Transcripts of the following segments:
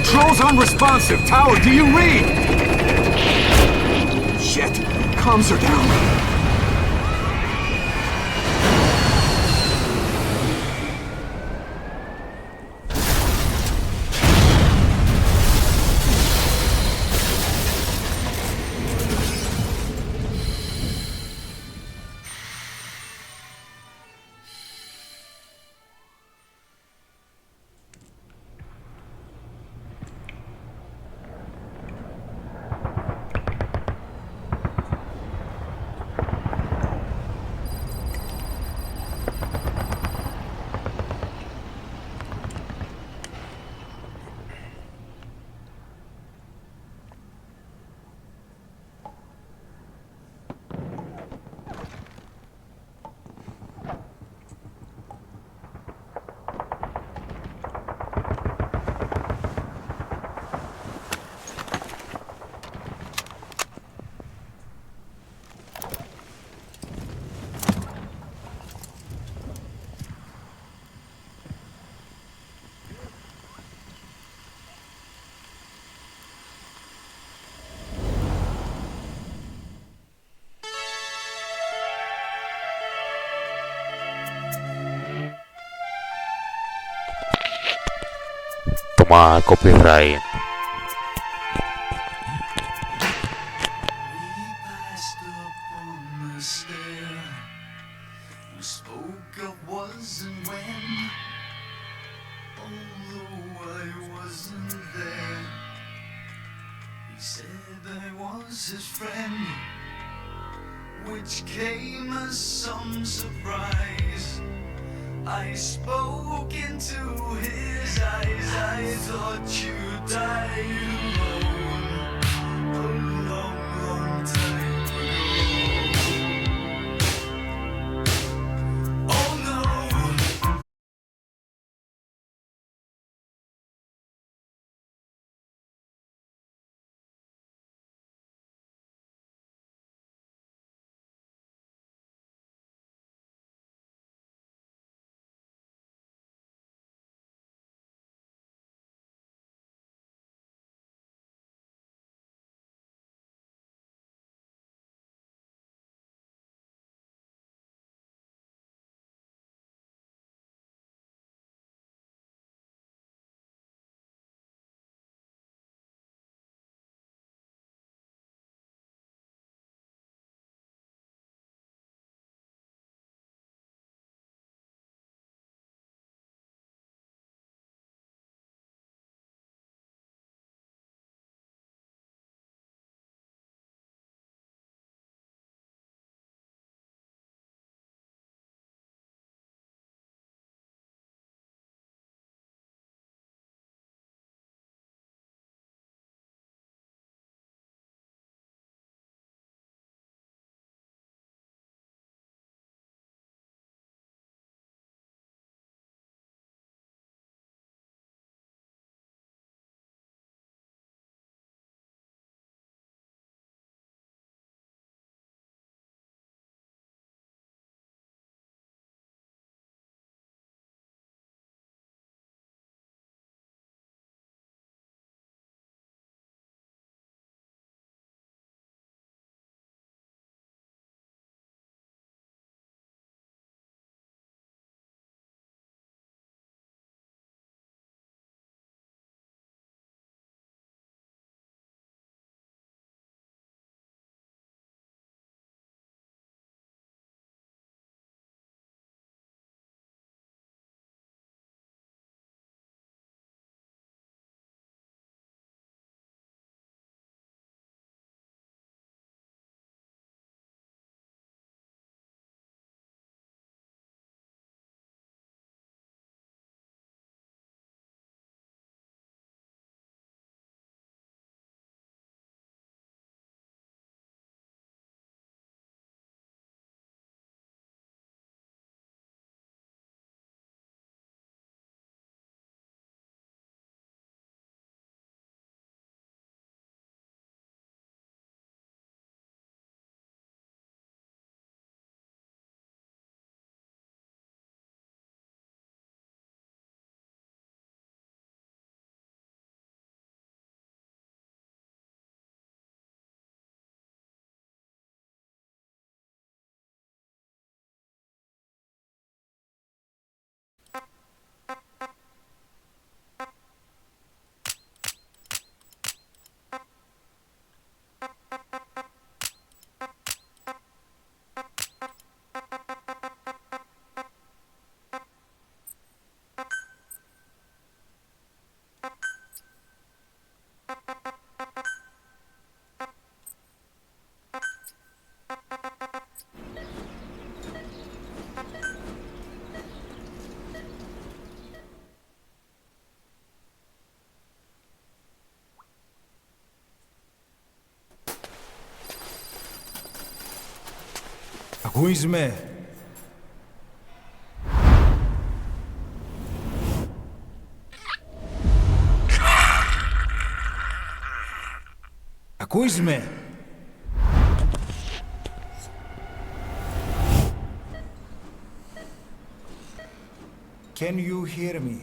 Controls unresponsive. Tower, do you read? Shit. Comms are down. Toma copyright. We spoke of was and when, although I wasn't there. He said I was his friend, which came as some surprise. I spoke into his eyes, I thought you died alone, a long, long time ago. Oh no! Ακούεις με? Ακούεις με? Can you hear me?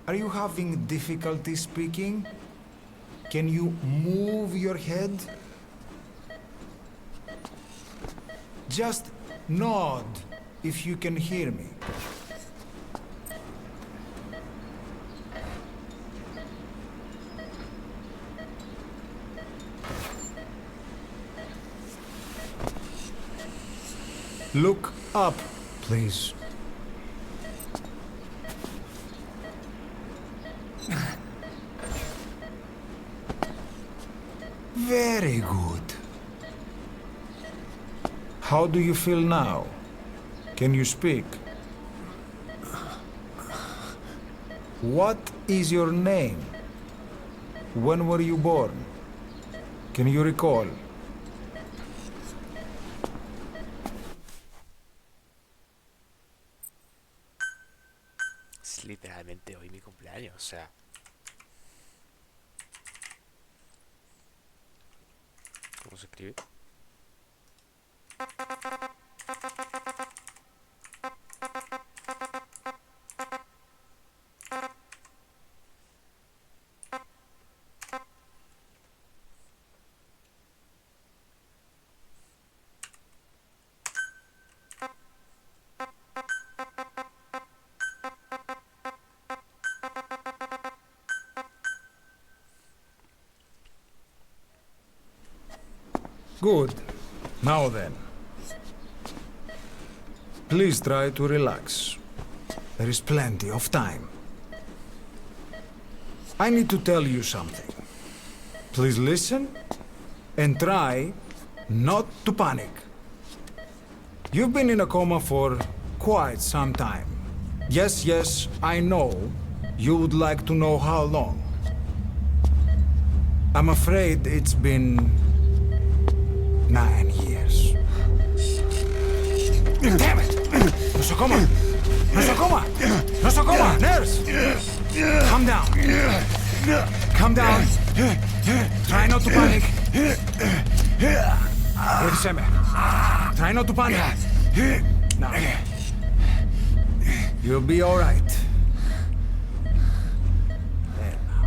Are you having difficulty speaking? Can you move your head? Just nod if you can hear me. Look up, please. Very good. How do you feel now? Can you speak? What is your name? When were you born? Can you recall? Es literalmente hoy mi cumpleaños, o sea. ¿Cómo se escribe? Good. Now then. Please try to relax. There is plenty of time. I need to tell you something. Please listen and try not to panic. You've been in a coma for quite some time. Yes, I know you would like to know how long. I'm afraid it's been 9 years. Damn it! Nosocoma! Nosocoma! Nosocoma! Nurse! Calm down. Calm down. Try not to panic. Βοήθησέ με. Try not to panic. Now. You'll be all right. There now.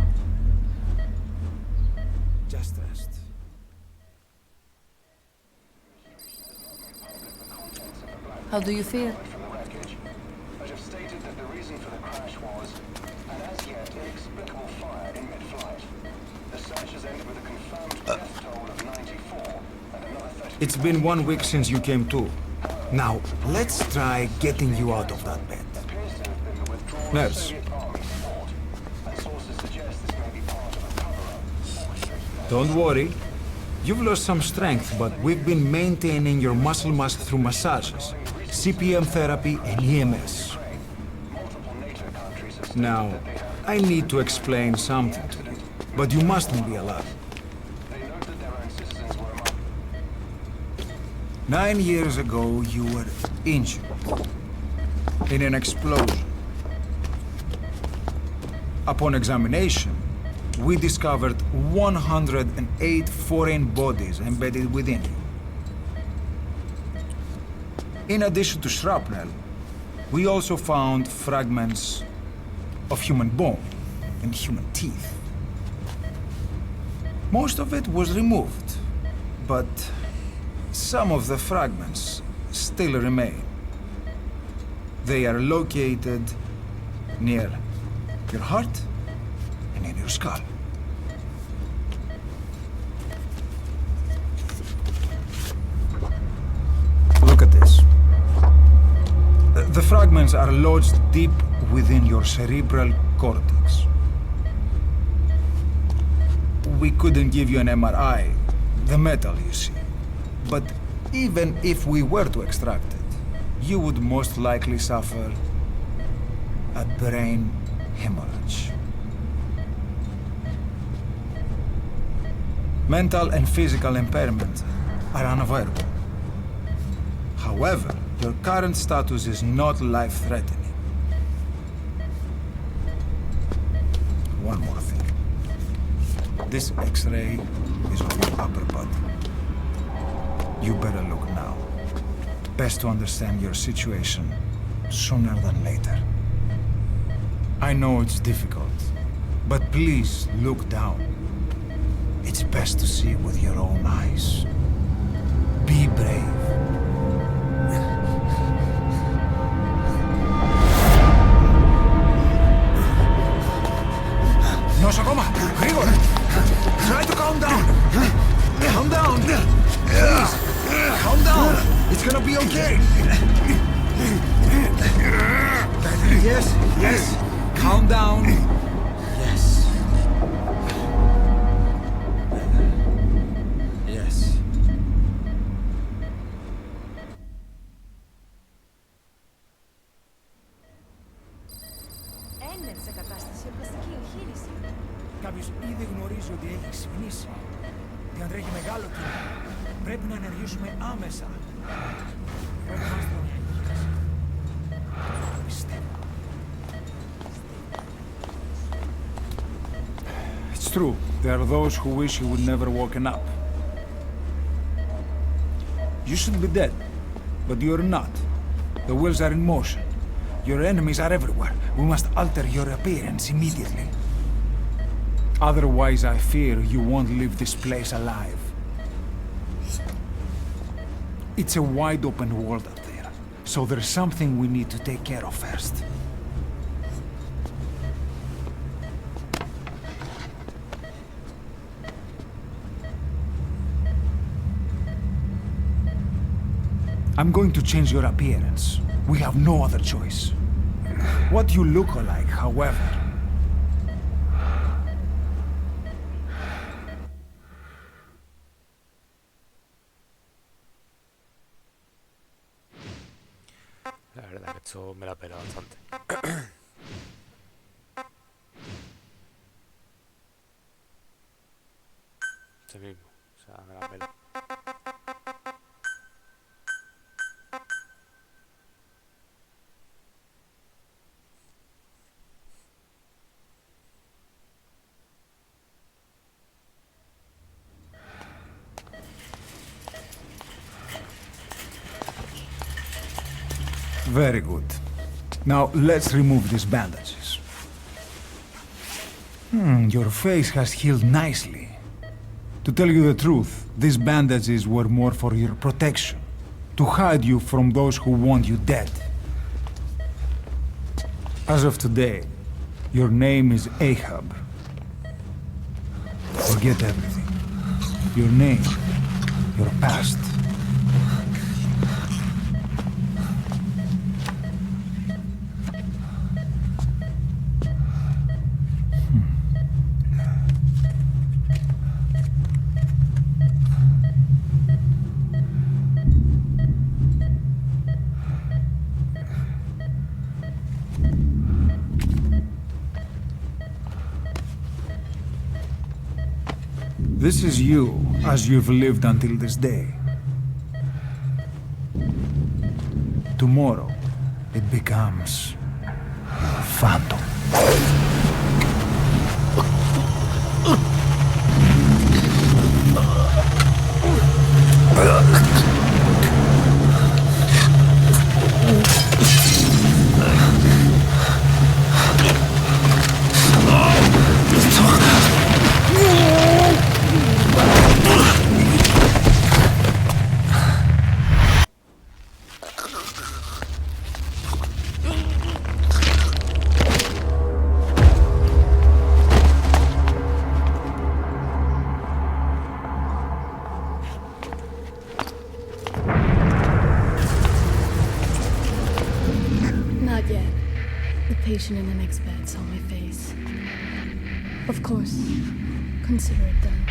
Just rest. How do you feel? From the wreckage, but have stated that the reason for the crash was an as yet inexplicable fire in mid-flight. The search has ended with a confirmed death toll of 94 and another 30. It's been 1 week since you came to. Now, let's try getting you out of that bed. Appears to have been the withdrawal Nurse. of Soviet Army support, and sources suggest this may be part of a cover-up orchestrated. Don't worry. You've lost some strength, but we've been maintaining your muscle mass through massages, CPM therapy, and EMS. Multiple NATO countries have Now, I need to explain something to you, but you mustn't be alarmed. they note that their own citizens were among 9 years ago, you were injured in an explosion. Upon examination, we discovered 108 foreign bodies embedded within you. In addition to shrapnel, we also found fragments of human bone and human teeth. Most of it was removed, but some of the fragments still remain. They are located near your heart and in your skull. Look at this. The fragments are lodged deep within your cerebral cortex. We couldn't give you an MRI, the metal, you see. But even if we were to extract it, you would most likely suffer a brain hemorrhage. Mental and physical impairment are unavoidable. However, your current status is not life-threatening. One more thing. This X-ray is of your upper body. You better look now. Best to understand your situation sooner than later. I know it's difficult, but please look down. It's best to see with your own eyes. Be brave. Nosokoma, Grigor! Try to calm down! Calm down! Please! Calm down! It's gonna be okay! Yes, yes! Calm down! Yes. Yes. Έννεν σε κατάσταση οπλιστική εγχείρηση. Κάποιος ήδη γνωρίζει ότι έχει ξυπνήσει. Διαντρέχει μεγάλο κύμα. Πρέπει να ενεργήσουμε άμεσα. Προετοιμάστε μια εγχείρηση. Πιστεύω. It's true. There are those who wish you would never woken up. You should be dead, but you're not. The wheels are in motion. Your enemies are everywhere. We must alter your appearance immediately. Otherwise, I fear you won't leave this place alive. It's a wide open world out there, so there's something we need to take care of first. I'm going to change your appearance. We have no other choice. What you look like, however. La verdad que esto me la pela bastante. Este mismo, o sea, me la pela. Very good. Now, let's remove these bandages. Your face has healed nicely. To tell you the truth, these bandages were more for your protection, to hide you from those who want you dead. As of today, your name is Ahab. Forget everything. Your name, your past. This is you, as you've lived until this day. Tomorrow, it becomes Phantom. Not yet. The patient in the next bed saw my face. Of course. Consider it done.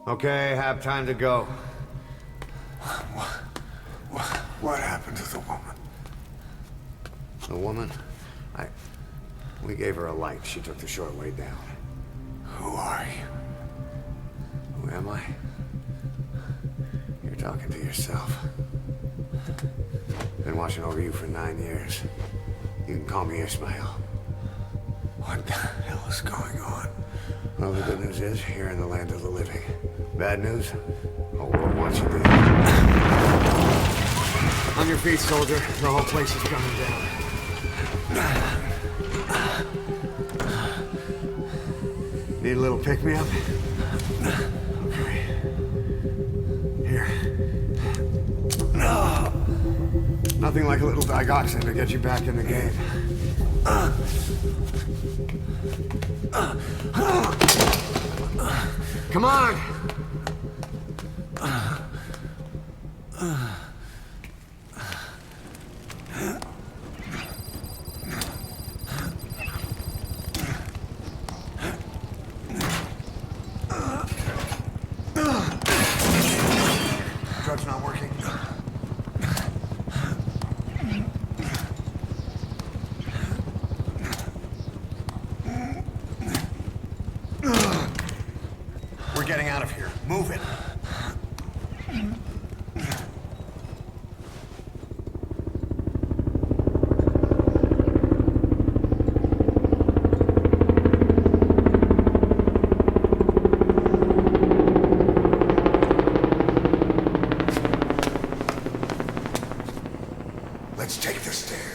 Okay, have time to go. What happened to the woman? The woman? We gave her a light. She took the short way down. Who are you? Who am I? You're talking to yourself. Been watching over you for 9 years. You can call me Ishmael. What the hell is going on? Well, the good news is, you're in the land of the living. Bad news? The world wants you dead. On your feet, soldier. The whole place is coming down. Need a little pick-me-up? Okay. Here. Nothing like a little digoxin to get you back in the game. Come on! Drug's not working. We're getting out of here. Move it. Let's take the stairs.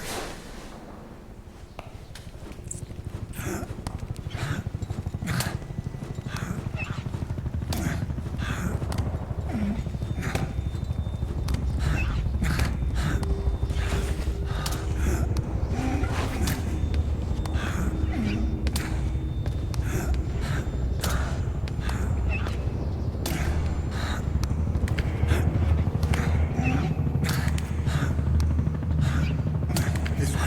This way.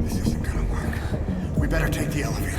This isn't gonna work. We better take the elevator.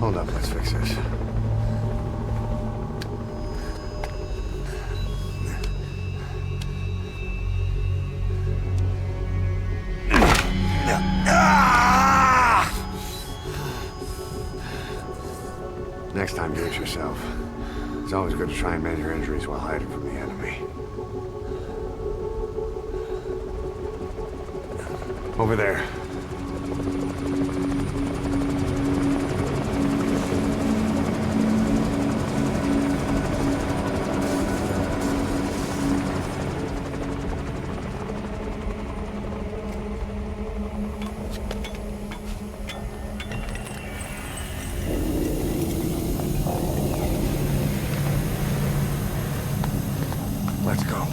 Hold up, let's fix this. Next time, do it yourself. It's always good to try and mend your injuries while hiding from the enemy. Over there. Let's go.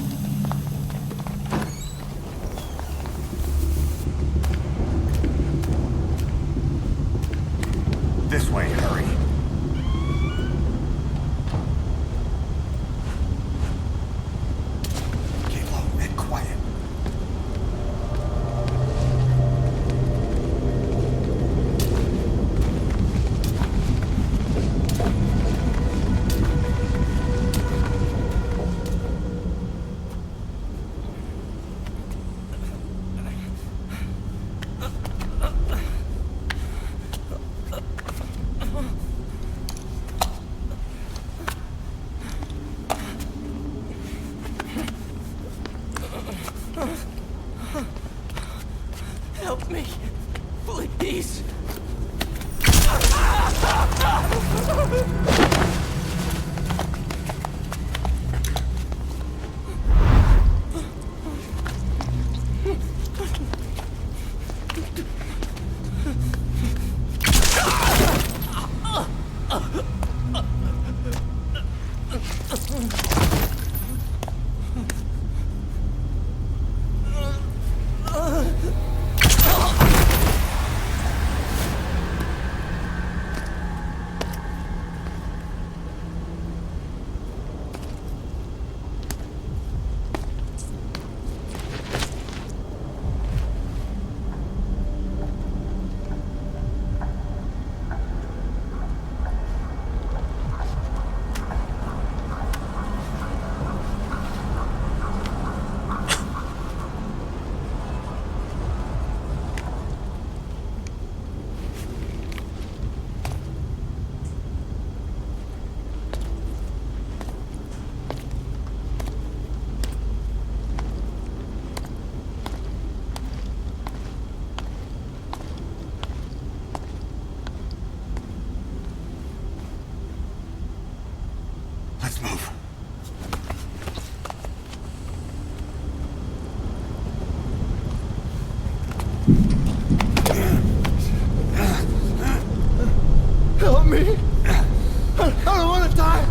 This way, hurry. Keep low and quiet. Help me, please. Let's move. Help me! I don't want to die!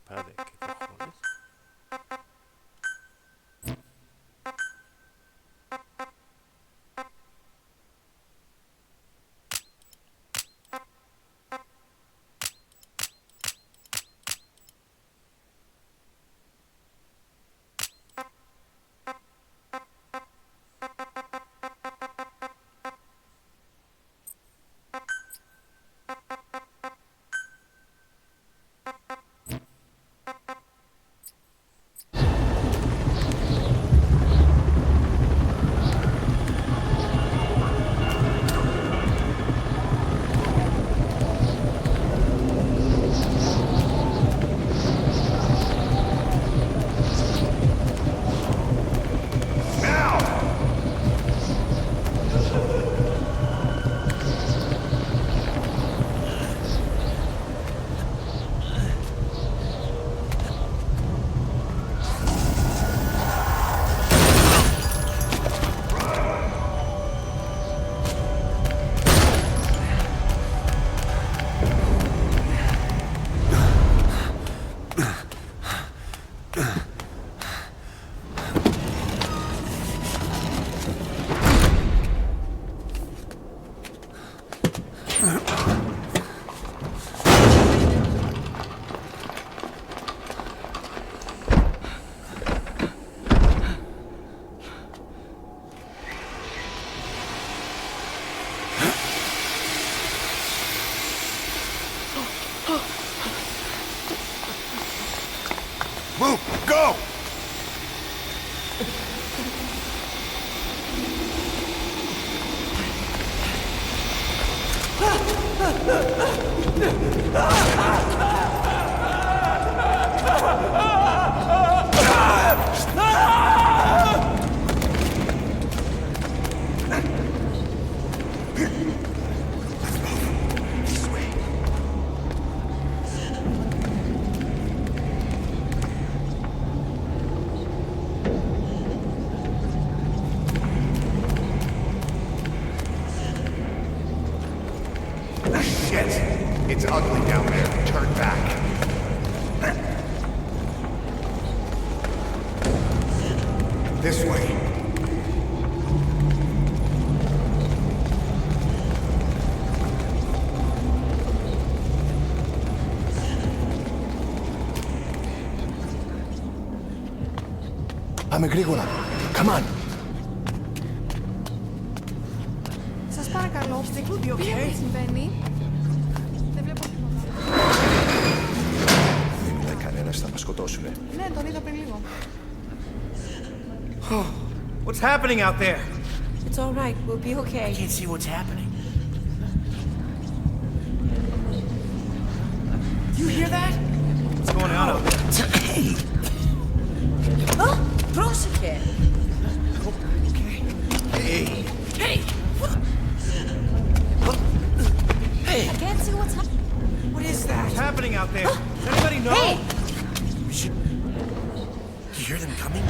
Espérate, ¿qué cojones? Shit! It's ugly down there. Turn back. This way. Πάμε γρήγορα. Come on. Σας παρακαλώ, τι συμβαίνει. Δεν βλέπω τίποτα. Δεν μιλάει κανένας, θα μας σκοτώσουνε. Ναι, τον είδα πριν λίγο. What's happening out there? It's all right, we'll be okay. Can't see what's happening. Do you hear that? What's going on out there? Hey! Πρόσεχε! Okay. Hey! Hey! Hey! I can't see what's happening. What is that? What's happening out there? Does anybody know? Hey! We should... You hear them coming?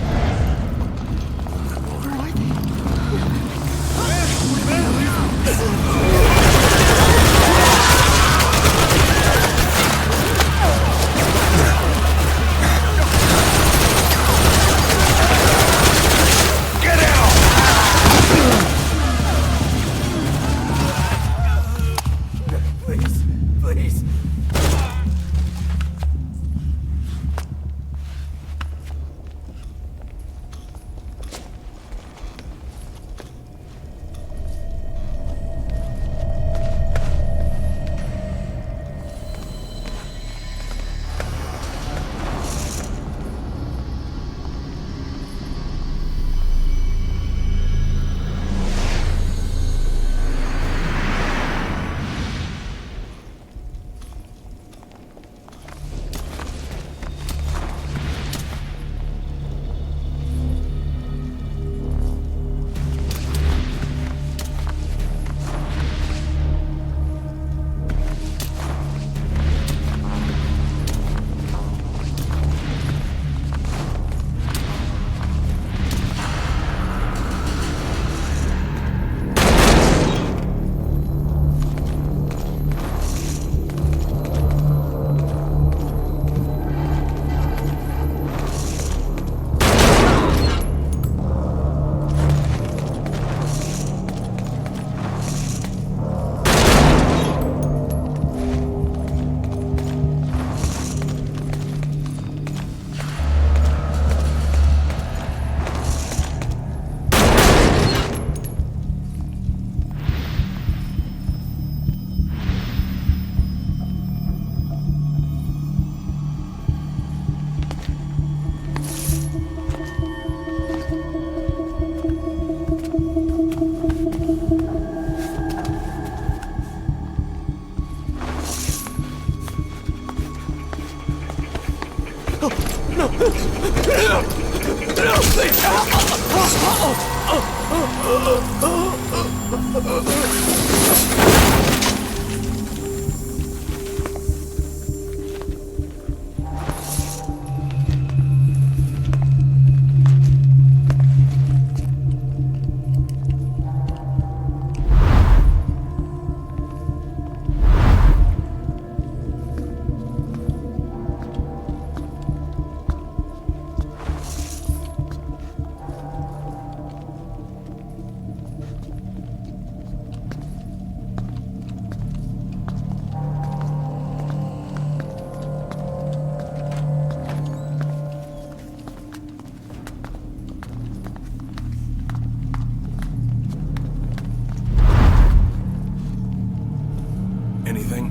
Anything?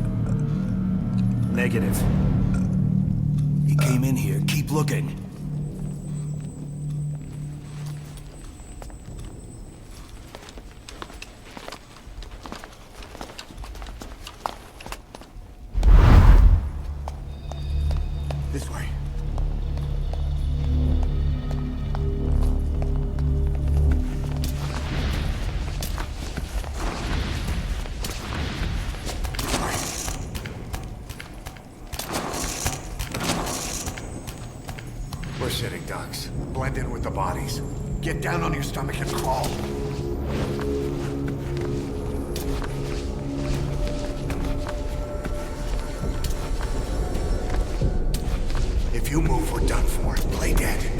Negative. He came in here. Keep looking. sitting ducks. Blend in with the bodies. Get down on your stomach and crawl. If you move, we're done for. Play dead.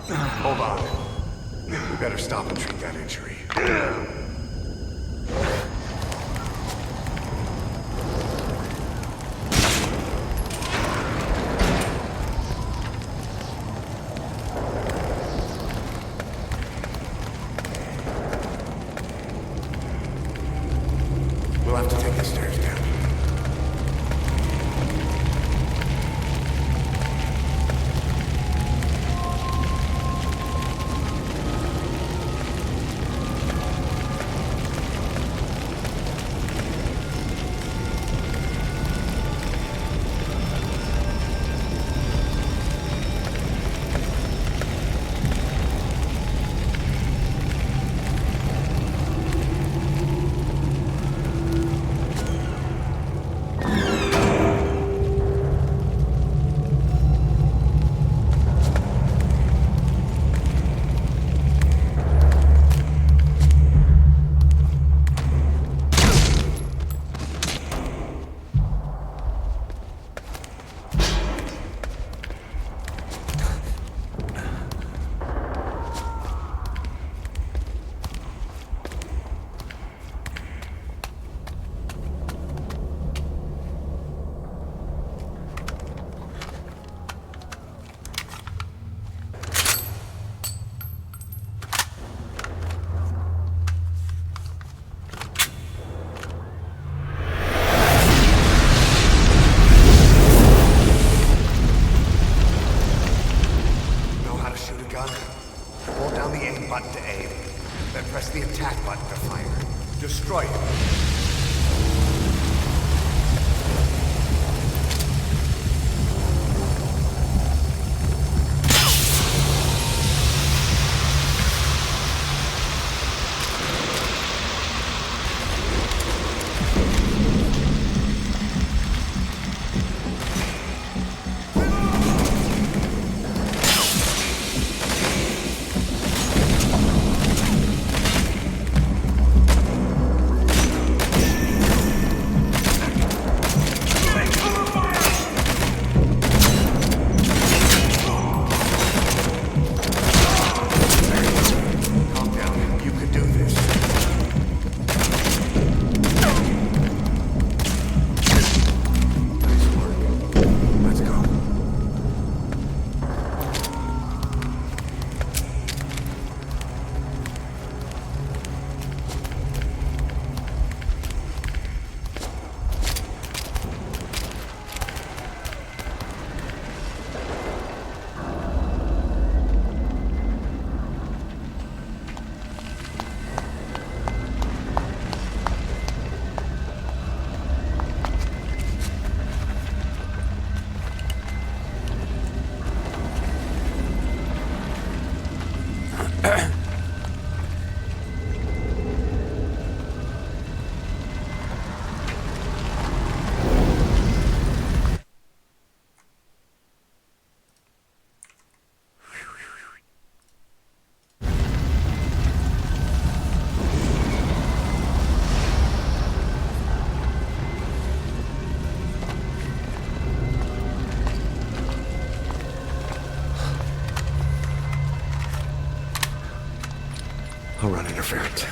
Hold on. We better stop and treat that injury. We'll have to take the stairs down. Hold down the aim button to aim, then press the attack button to fire. Destroy it. I'll run interference.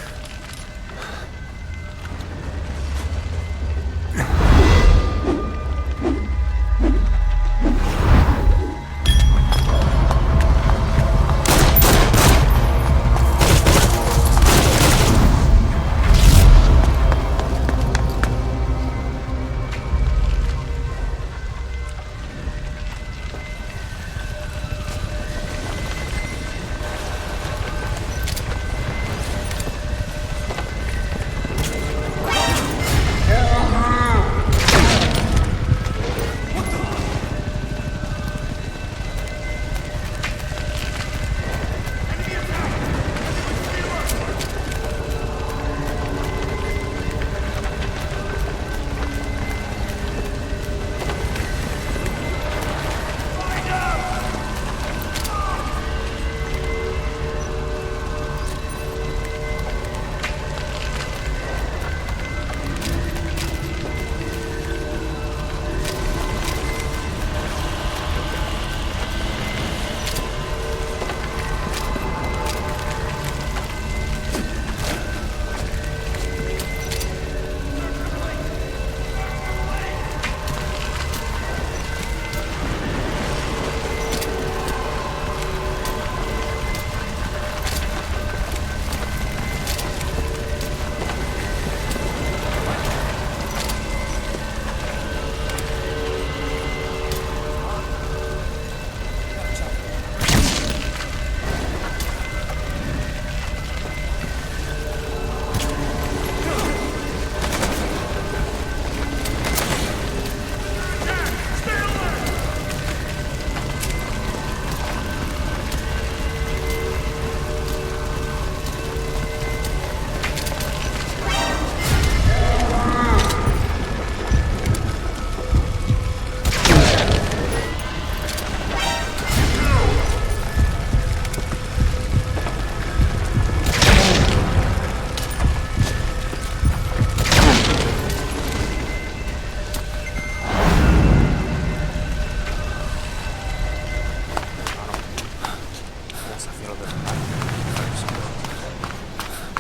yo lo veo mal.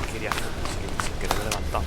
¿Qué quería hacer? Sin querer levantar.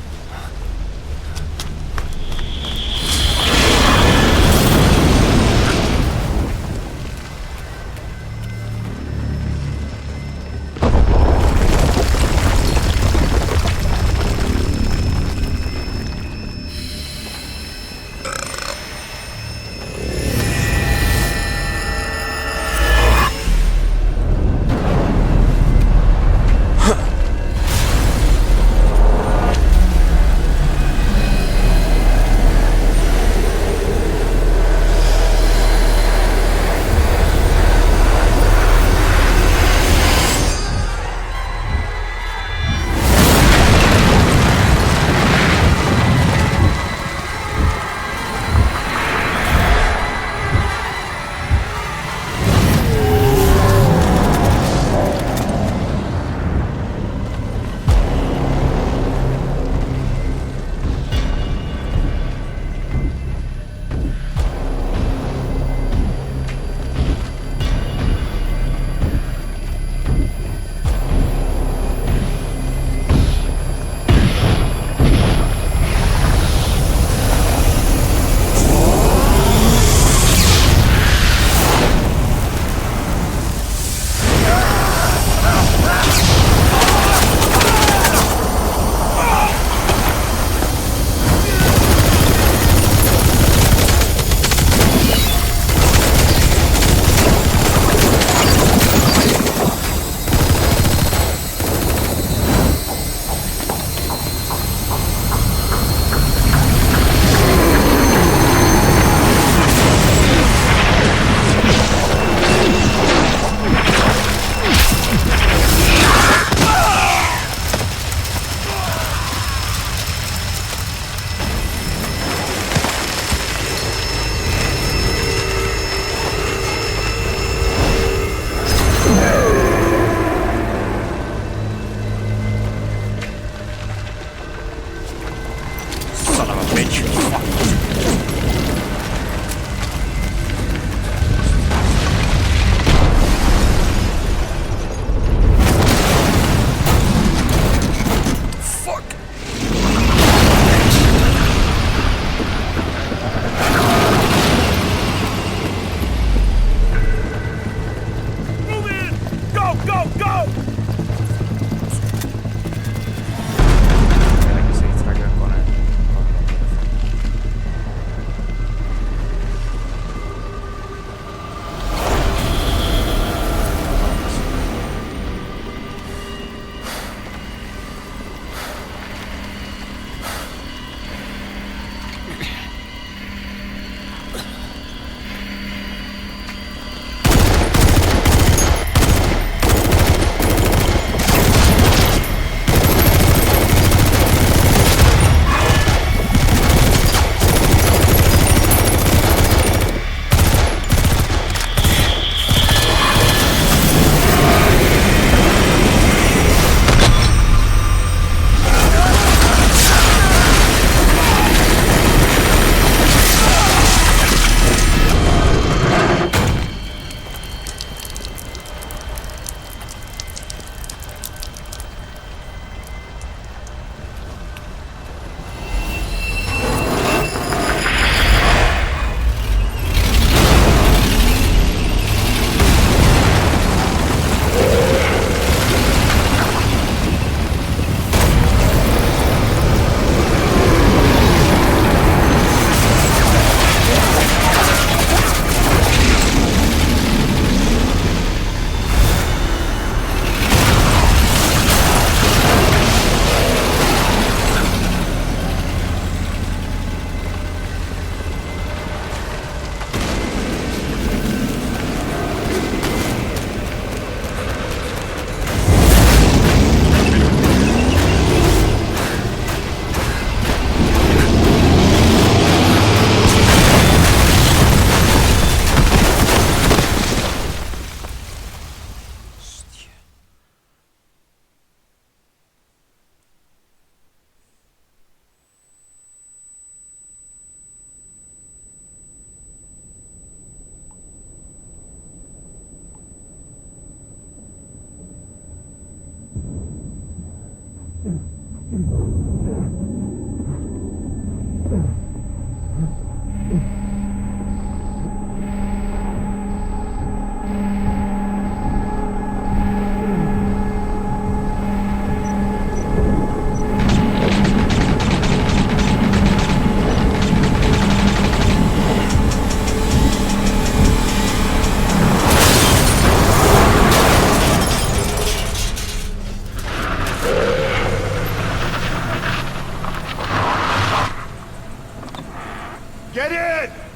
Get in!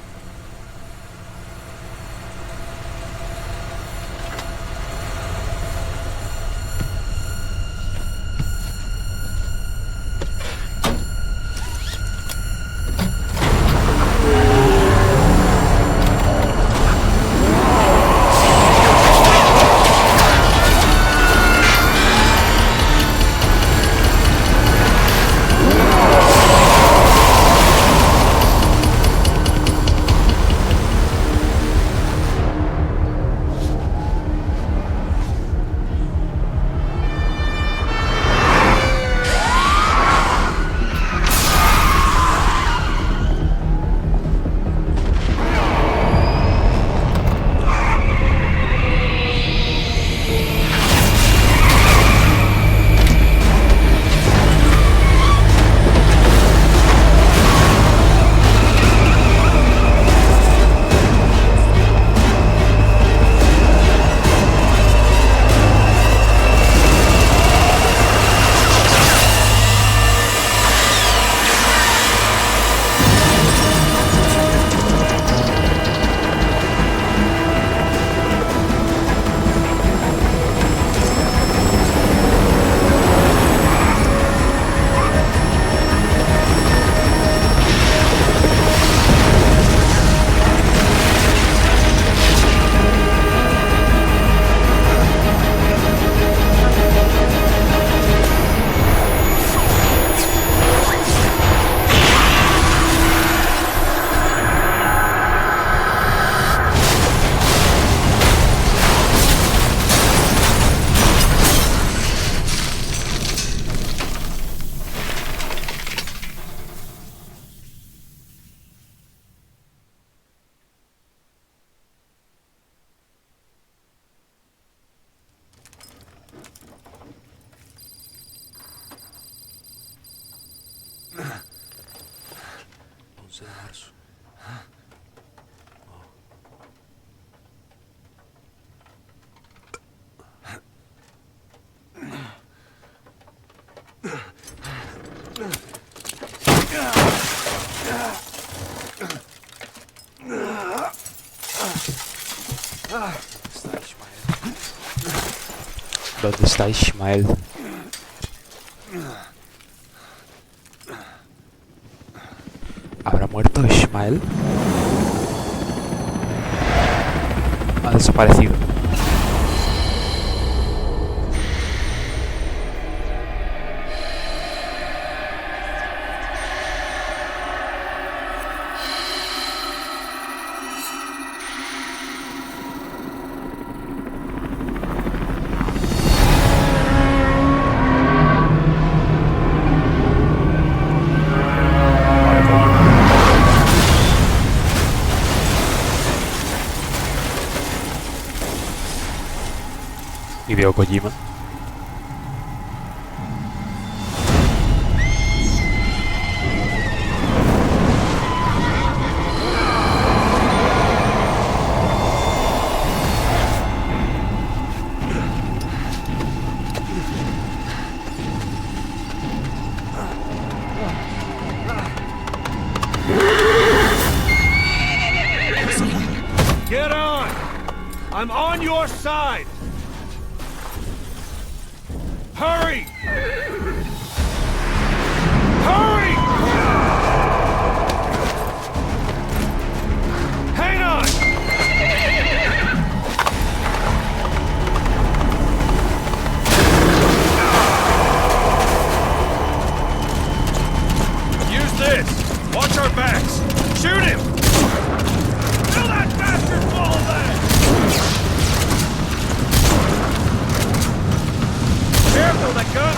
de marzo. ¿Dónde está Ismael? ¿Habrá muerto Ismael? Ha desaparecido. Hideo Kojima. Get on! I'm on your side! Hurry! Hurry! Hang on! Use this! Watch our backs! Shoot him! Kill that bastard fall then! Careful, that gun!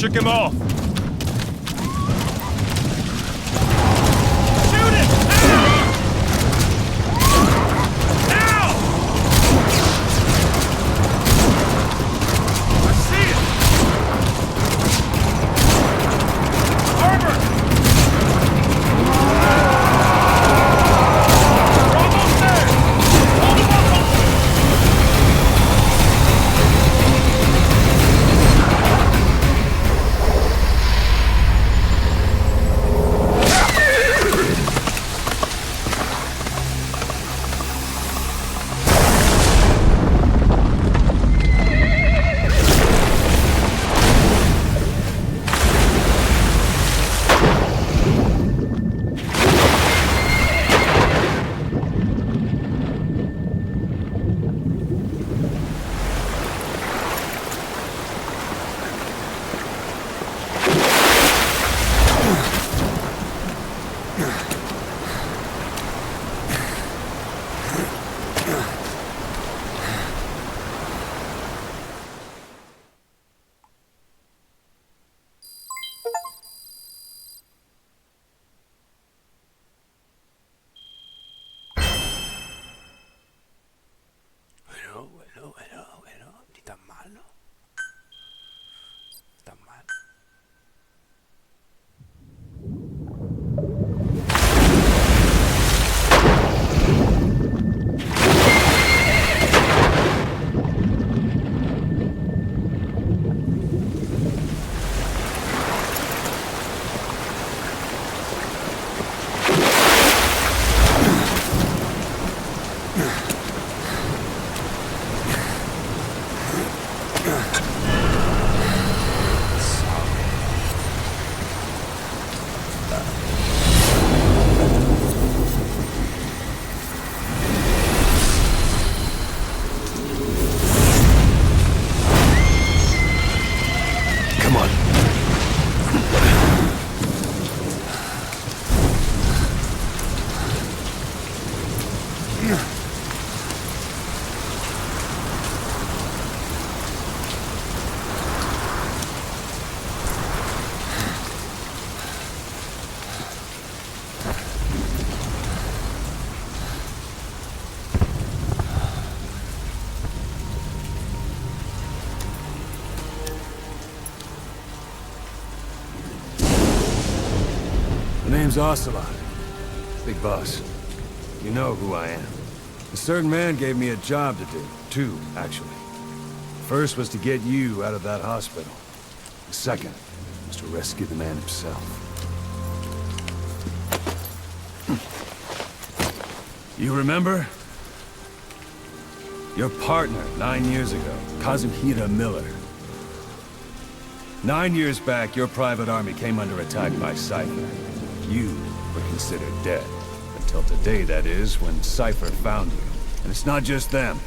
took him off. Shoot him! Now! Now! I see it! Armor! We're almost there! Hold him up! Bueno, ni tan mal, ¿no? Tan mal. My name's Ocelot. Big boss. You know who I am. A certain man gave me a job to do. Two, actually. First was to get you out of that hospital. The second was to rescue the man himself. You remember? Your partner 9 years ago, Kazuhira Miller. 9 years back, your private army came under attack by Cypher. You were considered dead. Until today, that is, when Cypher found you. And it's not just them.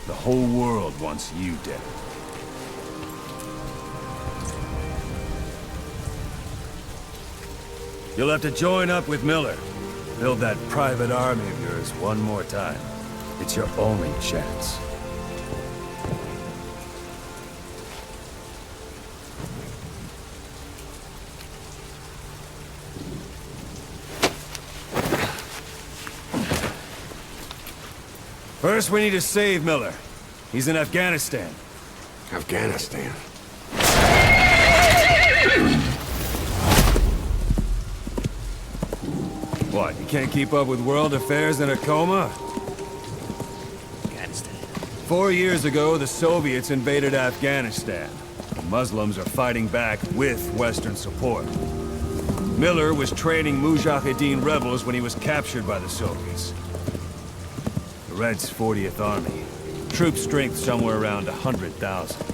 The whole world wants you dead. You'll have to join up with Miller. Build that private army of yours one more time. It's your only chance. First, we need to save Miller. He's in Afghanistan. Afghanistan? What, you can't keep up with world affairs in a coma? Afghanistan. 4 years ago, the Soviets invaded Afghanistan. The Muslims are fighting back with Western support. Miller was training Mujahideen rebels when he was captured by the Soviets. The Reds' 40th Army. Troop strength somewhere around 100,000.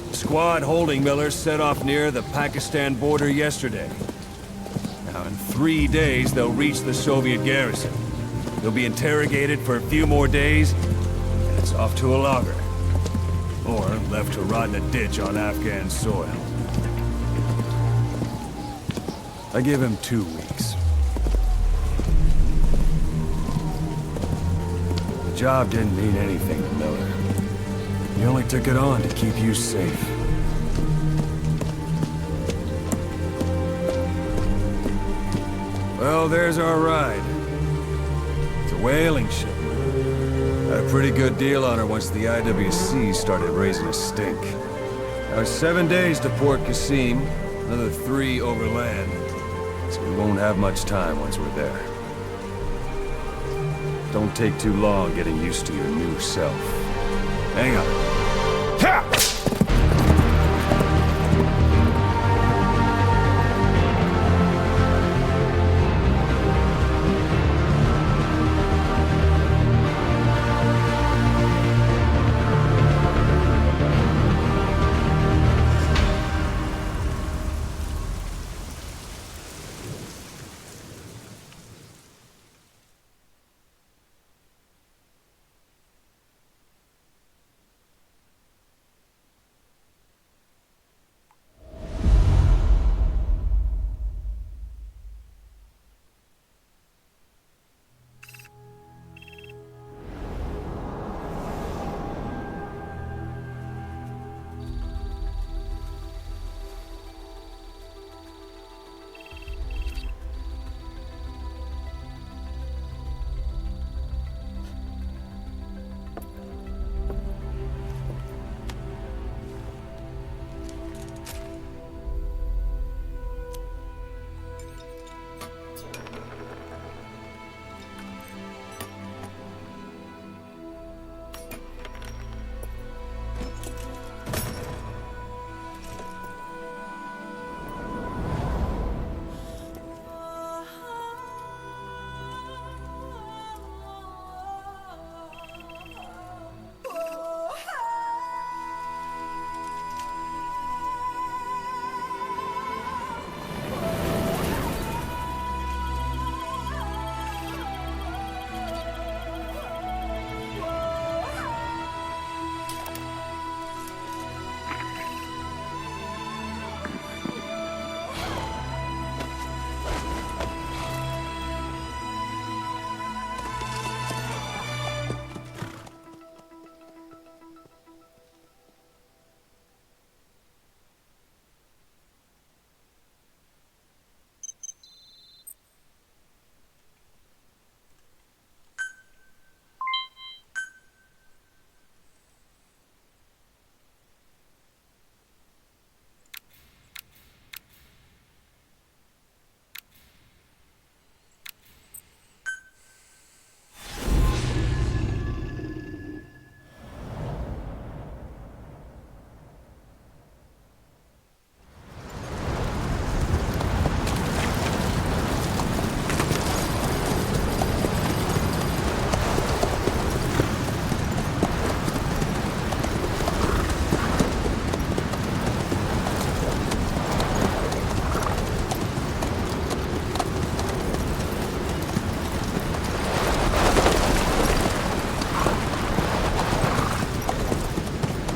The squad holding Miller set off near the Pakistan border yesterday. Now, in 3 days, they'll reach the Soviet garrison. They'll be interrogated for a few more days, and it's off to a lager. Or left to rot in a ditch on Afghan soil. I give him 2 weeks. The job didn't mean anything to Miller. He only took it on to keep you safe. Well, there's our ride. It's a whaling ship. Had a pretty good deal on her once the IWC started raising a stink. Now 7 days to Port Qasim, another 3 overland. So we won't have much time once we're there. Don't take too long getting used to your new self. Hang on. Ha!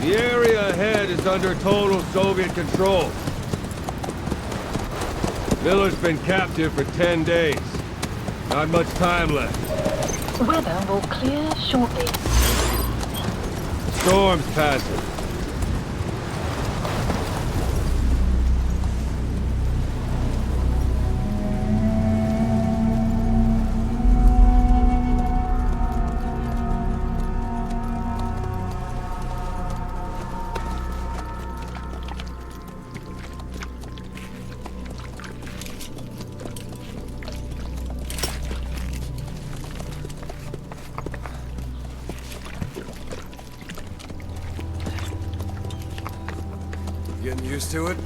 The area ahead is under total Soviet control. Miller's been captive for 10 days. Not much time left. Weather will clear shortly. Storm's passing. Getting used to it?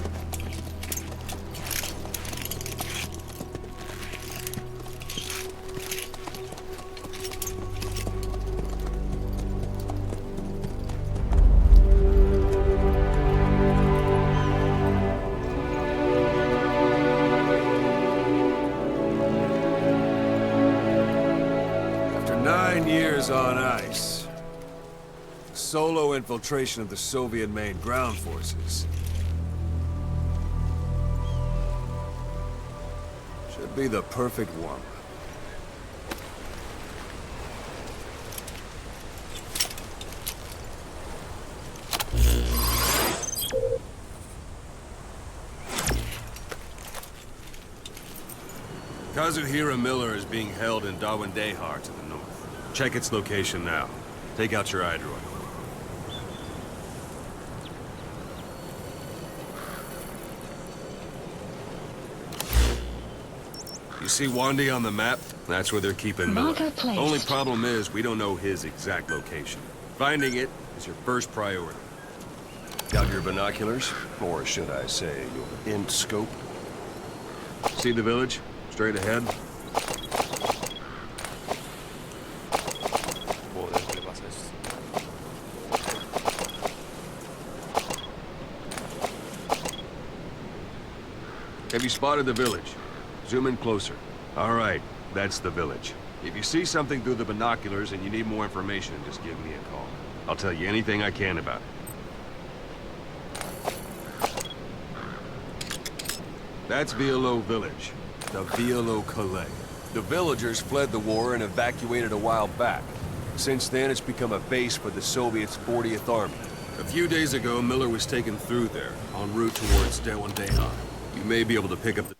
After 9 years on ice, solo infiltration of the Soviet main ground forces. Should be the perfect one. Kazuhira Miller is being held in Dawandehar to the north. Check its location now. Take out your iDroid. You see Wandi on the map? That's where they're keeping Miller. Marker placed. Only problem is, we don't know his exact location. Finding it is your first priority. Got your binoculars? Or should I say, your int scope? See the village? Straight ahead? Joder, ¿qué le pasa a esto? Have you spotted the village? Zoom in closer. All right, that's the village. If you see something through the binoculars and you need more information, just give me a call. I'll tell you anything I can about it. That's Violo Village, the Violo Calais. The villagers fled the war and evacuated a while back. Since then, it's become a base for the Soviets' 40th Army. A few days ago, Miller was taken through there, en route towards Dawandehar. You may be able to pick up the...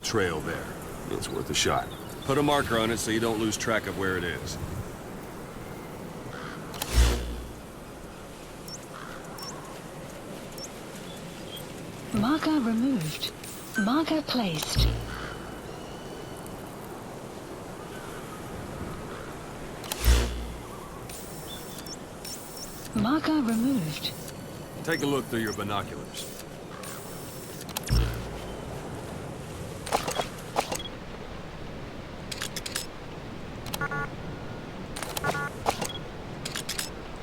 trail there. It's worth a shot. Put a marker on it so you don't lose track of where it is. Marker removed. Marker placed. Marker removed. Take a look through your binoculars.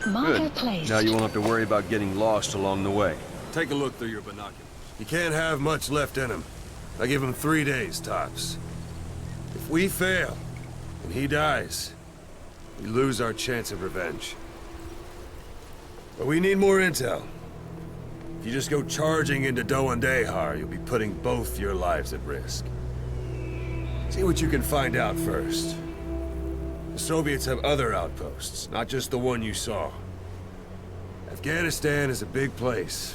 Marker Good. placed. Now you won't have to worry about getting lost along the way. Take a look through your binoculars. You can't have much left in him. I give him 3 days, tops. If we fail, and he dies, we lose our chance of revenge. But we need more intel. If you just go charging into Dawandehar, you'll be putting both your lives at risk. See what you can find out first. The Soviets have other outposts, not just the one you saw. Afghanistan is a big place.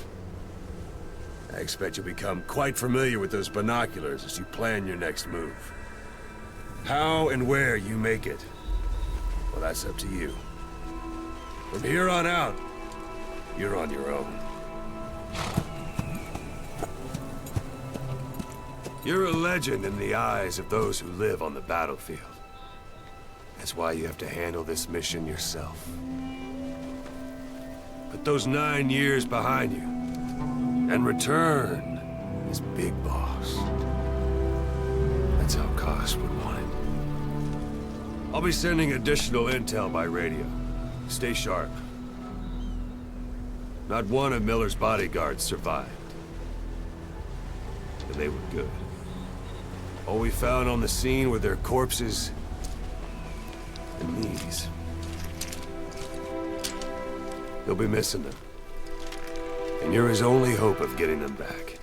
I expect you'll become quite familiar with those binoculars as you plan your next move. How and where you make it, well, that's up to you. From here on out, you're on your own. You're a legend in the eyes of those who live on the battlefield. That's why you have to handle this mission yourself. Put those 9 years behind you, and return as Big Boss. That's how Koss would want it. I'll be sending additional intel by radio. Stay sharp. Not one of Miller's bodyguards survived. And they were good. All we found on the scene were their corpses and these. You'll be missing them. And you're his only hope of getting them back.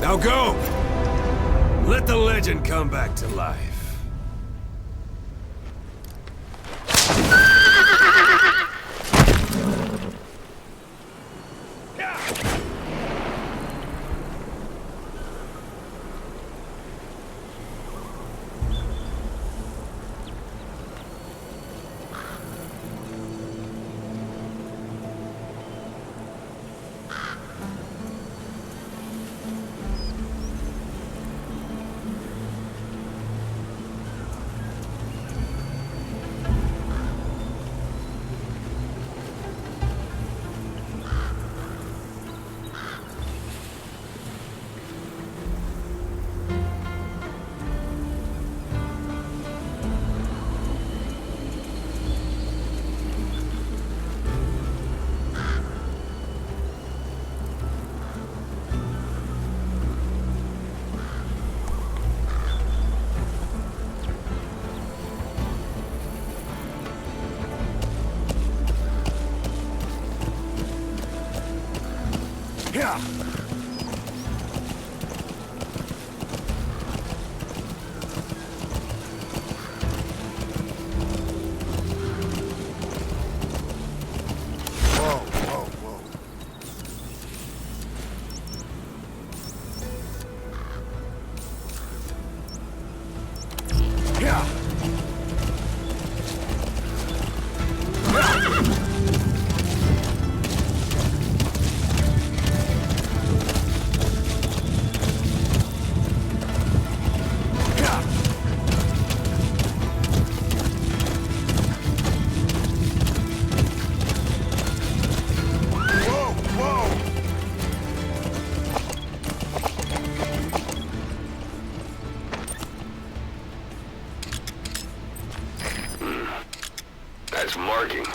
Now go! Let the legend come back to life. It's marking.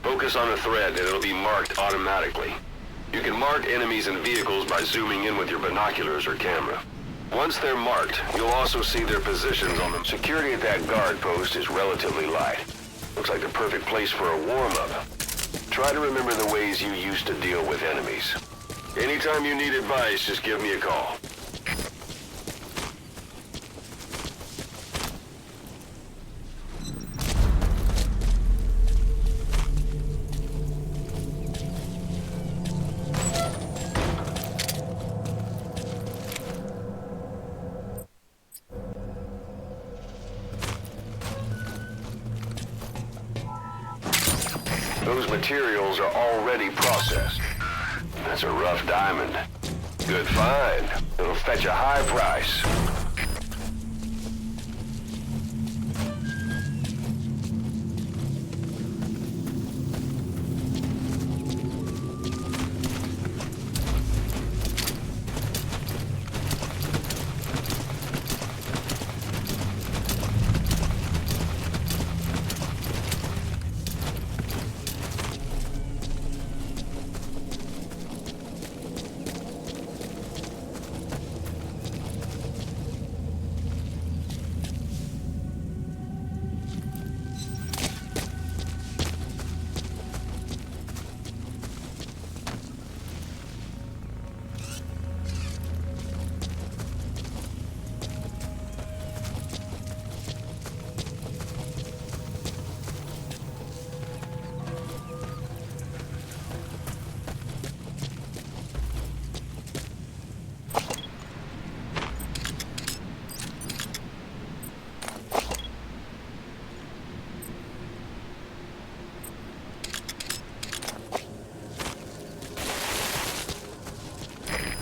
Focus on a thread and it'll be marked automatically. You can mark enemies and vehicles by zooming in with your binoculars or camera. Once they're marked, you'll also see their positions on them. Security at that guard post is relatively light. Looks like the perfect place for a warm-up. Try to remember the ways you used to deal with enemies. Anytime you need advice, just give me a call. Those materials are already processed. That's a rough diamond. Good find. It'll fetch a high price.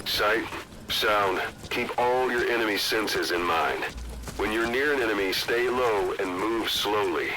Sight, sound, keep all your enemy senses in mind. When you're near an enemy, stay low and move slowly.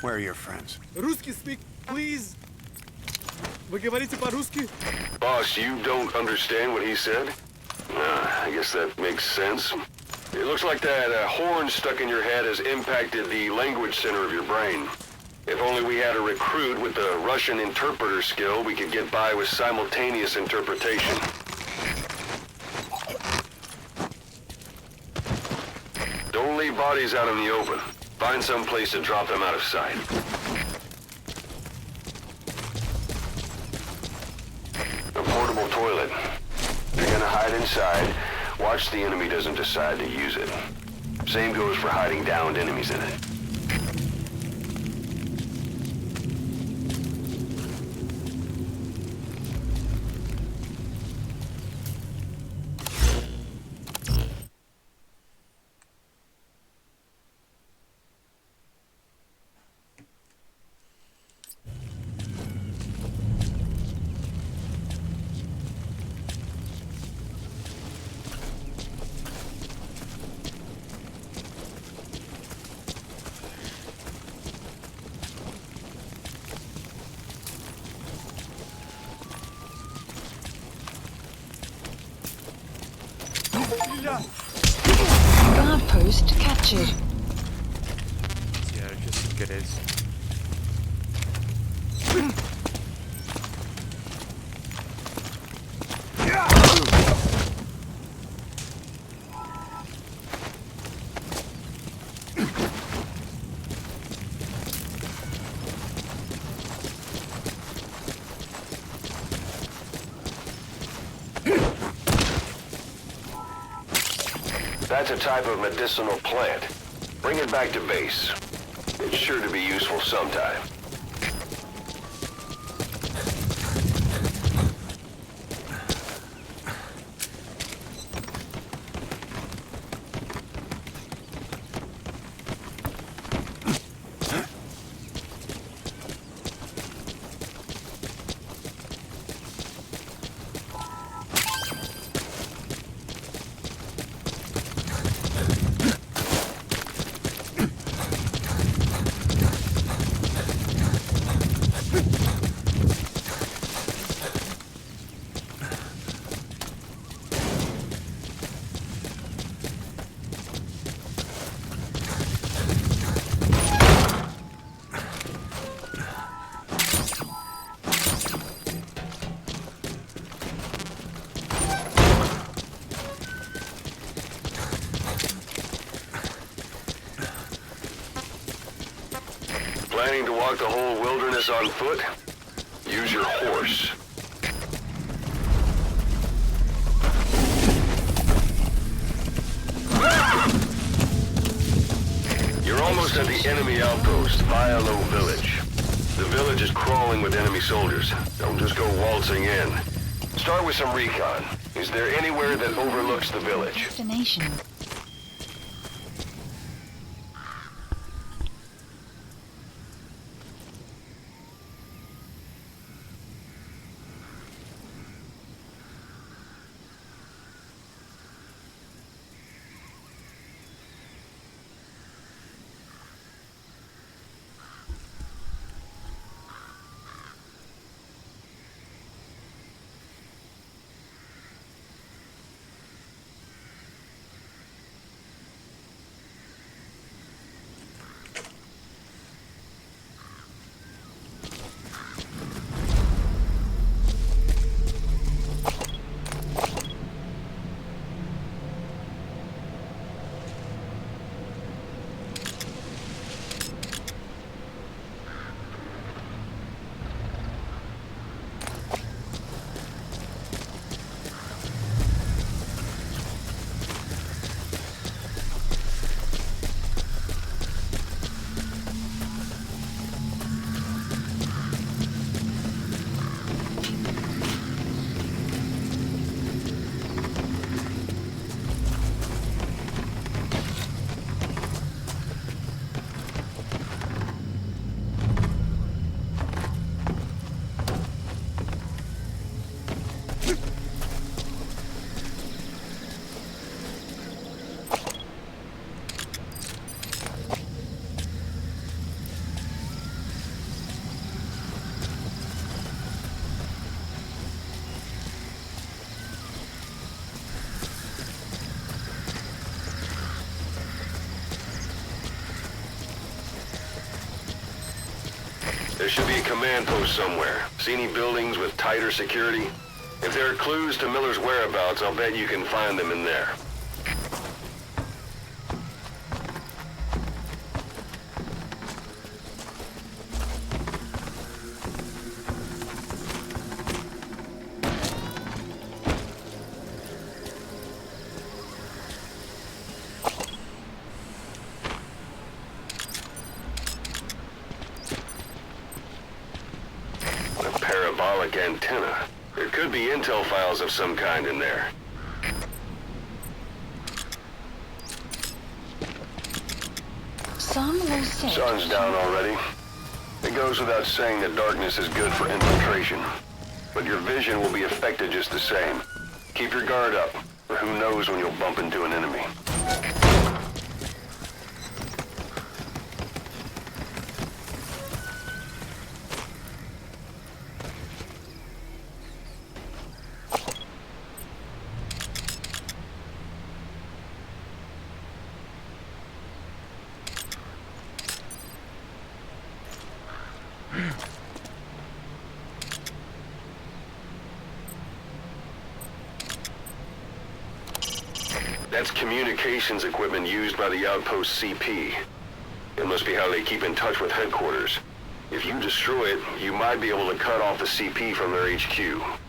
Where are your friends? Русский speak, please. Вы говорите по-русски? Boss, you don't understand what he said? I guess that makes sense. It looks like that horn stuck in your head has impacted the language center of your brain. If only we had a recruit with the Russian interpreter skill, we could get by with simultaneous interpretation. Don't leave bodies out in the open. Find some place to drop them out of sight. A portable toilet. If you're gonna hide inside, watch the enemy doesn't decide to use it. Same goes for hiding downed enemies in it. Guard post captured. Yeah, just sin querer. That's a type of medicinal plant. Bring it back to base. It's sure to be useful sometime. Planning to walk the whole wilderness on foot? Use your horse. You're almost at the enemy outpost, Vialo Village. The village is crawling with enemy soldiers. Don't just go waltzing in. Start with some recon. Is there anywhere that overlooks the village? Destination. There should be a command post somewhere. See any buildings with tighter security? If there are clues to Miller's whereabouts, I'll bet you can find them in there. Parabolic antenna. There could be intel files of some kind in there. Sun's down already. It goes without saying that darkness is good for infiltration. But your vision will be affected just the same. Keep your guard up, or who knows when you'll bump into an enemy. That's communications equipment used by the outpost CP. It must be how they keep in touch with headquarters. If you destroy it, you might be able to cut off the CP from their HQ.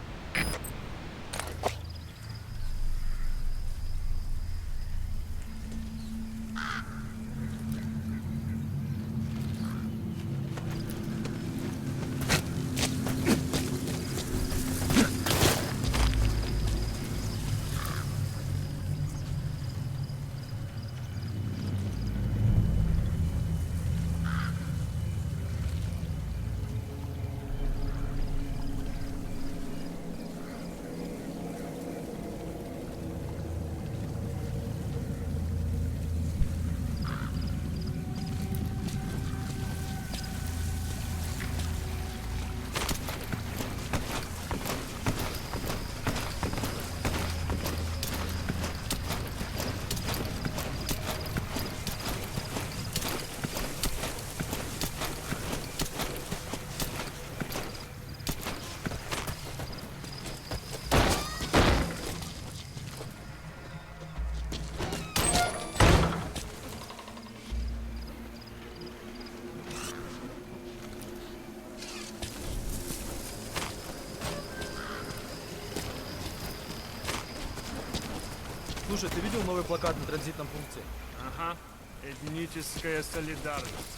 Слушай, ты видел новый плакат на транзитном пункте? Ага. Этническая солидарность.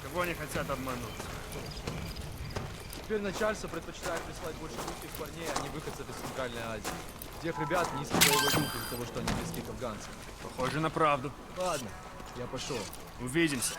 Кого они хотят обмануть? Теперь начальство предпочитает прислать больше русских парней, а не выходцев из Центральной Азии. Тех ребят низкий боевой дух из-за того, что они близки к афганцам. Похоже на правду. Ладно, я пошел. Увидимся.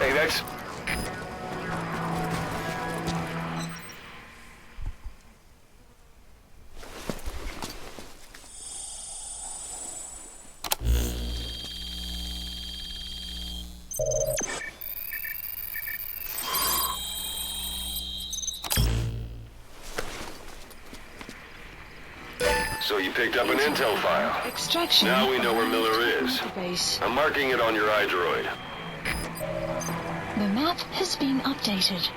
Hey, that's... So you picked up an intel file. Extraction. Now we know where Miller is. Base. I'm marking it on your iDroid. The map has been updated.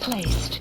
placed.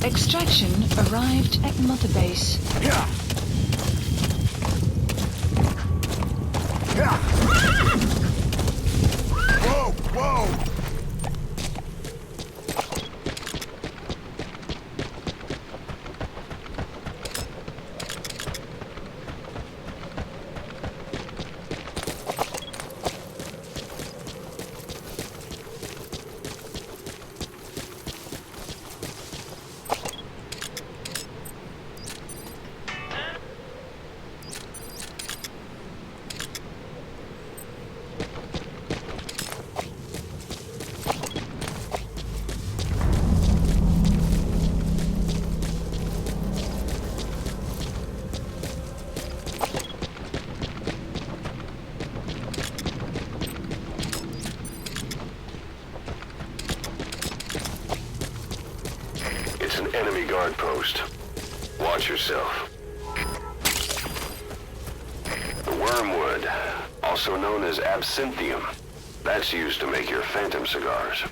Extraction arrived at Mother Base. Whoa, whoa! It's an enemy guard post. Watch yourself. The wormwood, also known as absinthium, that's used to make your phantom cigars.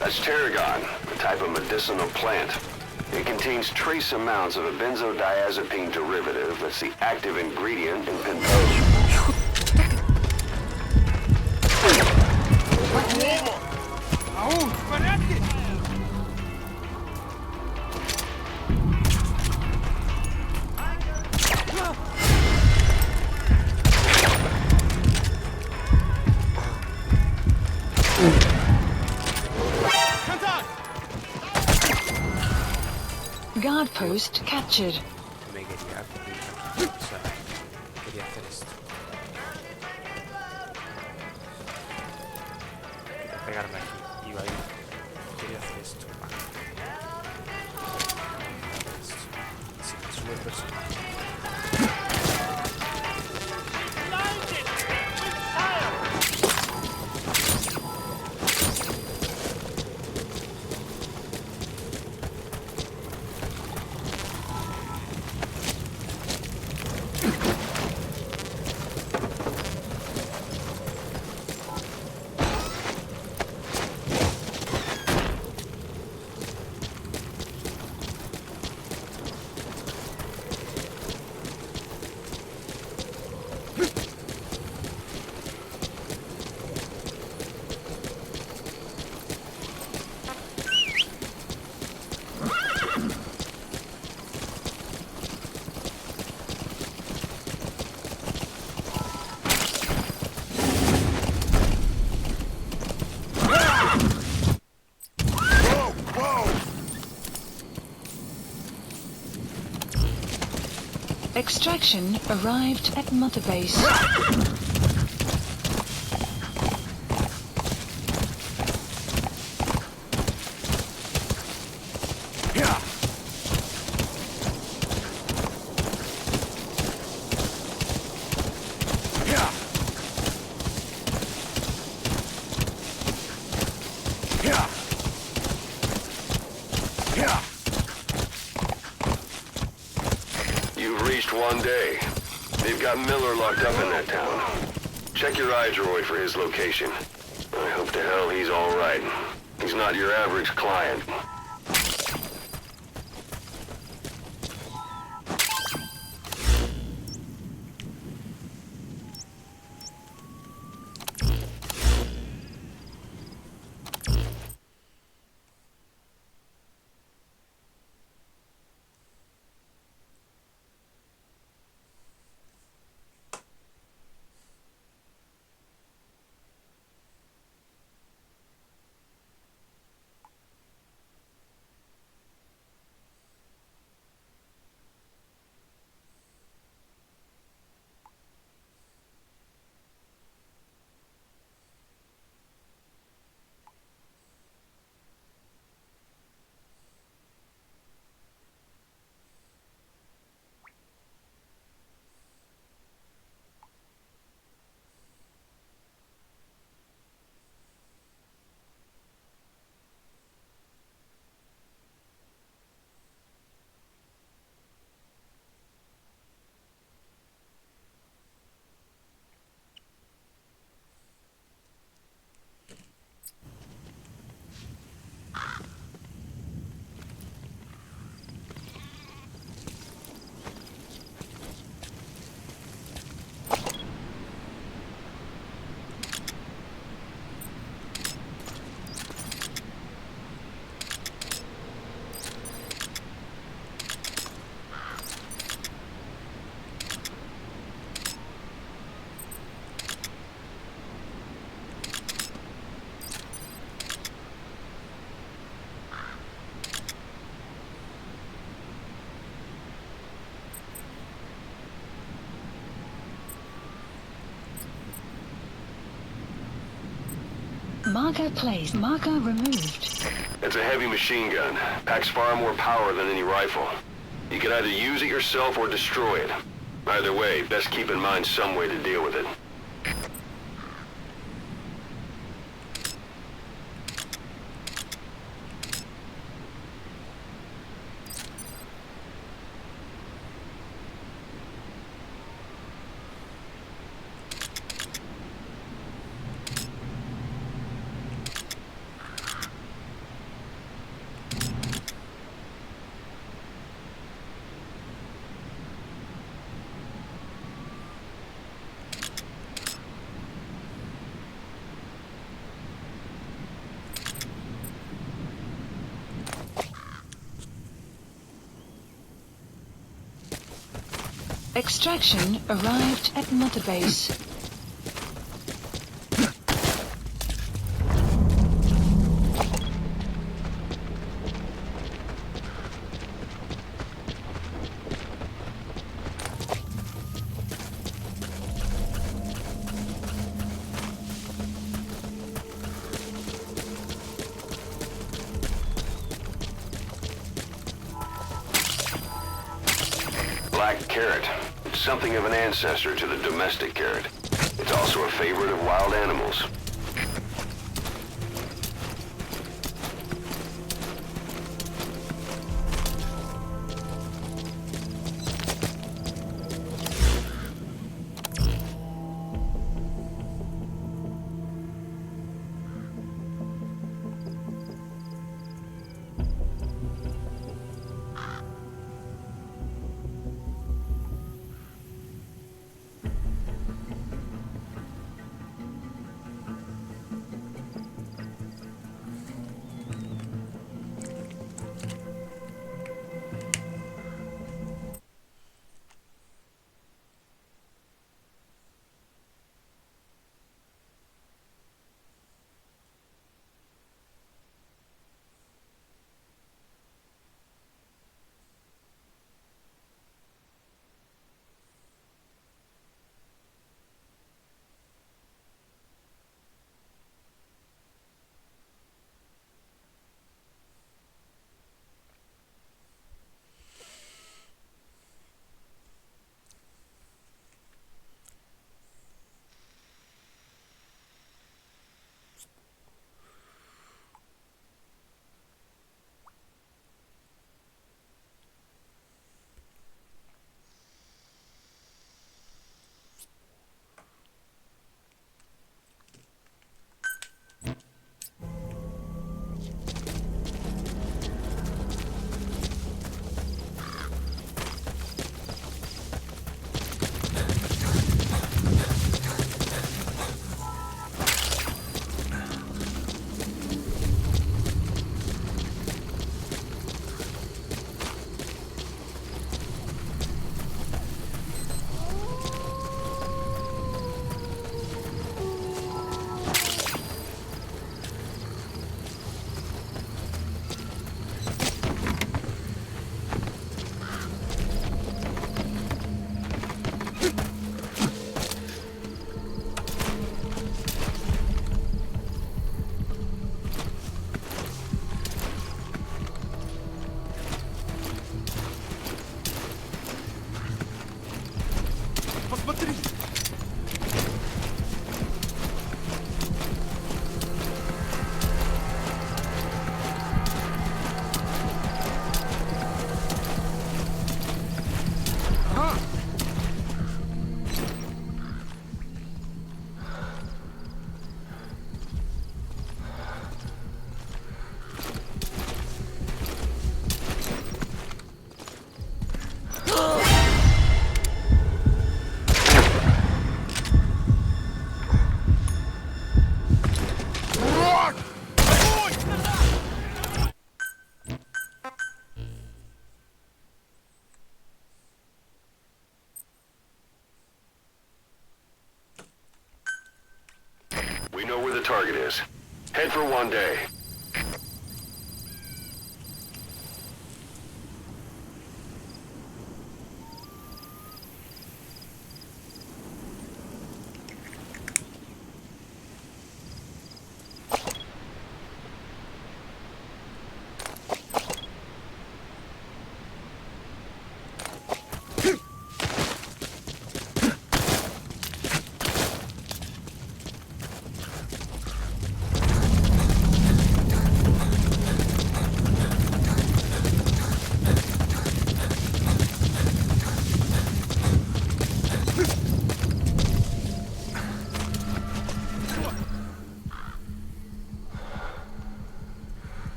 That's tarragon, a type of medicinal plant. It contains trace amounts of a benzodiazepine derivative that's the active ingredient in pentose. Guard outpost captured. Que me quería cubrir, o sea, quería hacer esto. Quería pegarme aquí, iba a ir. Quería hacer esto, vale. Si me sube el personaje. Extraction arrived at Mother Base. One day. They've got Miller locked up in that town. Check your iDroid for his location. I hope to hell he's all right. He's not your average client. Marker placed. Marker removed. It's a heavy machine gun. Packs far more power than any rifle. You can either use it yourself or destroy it. Either way, best keep in mind some way to deal with it. Extraction arrived at Mother Base. black carrot. It's something of an ancestor to the domestic carrot. It's also a favorite of wild animals. Know where the target is. Head for one day.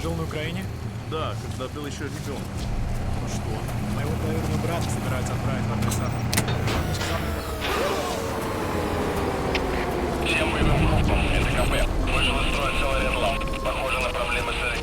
Жил на Украине? Да, когда был еще ребенком. Ну что? Моего двоюродного брата собираются отправить в адресат. Всем боевым группам, это КП. Вышел из строя целый ряд ламп. Похоже на проблемы с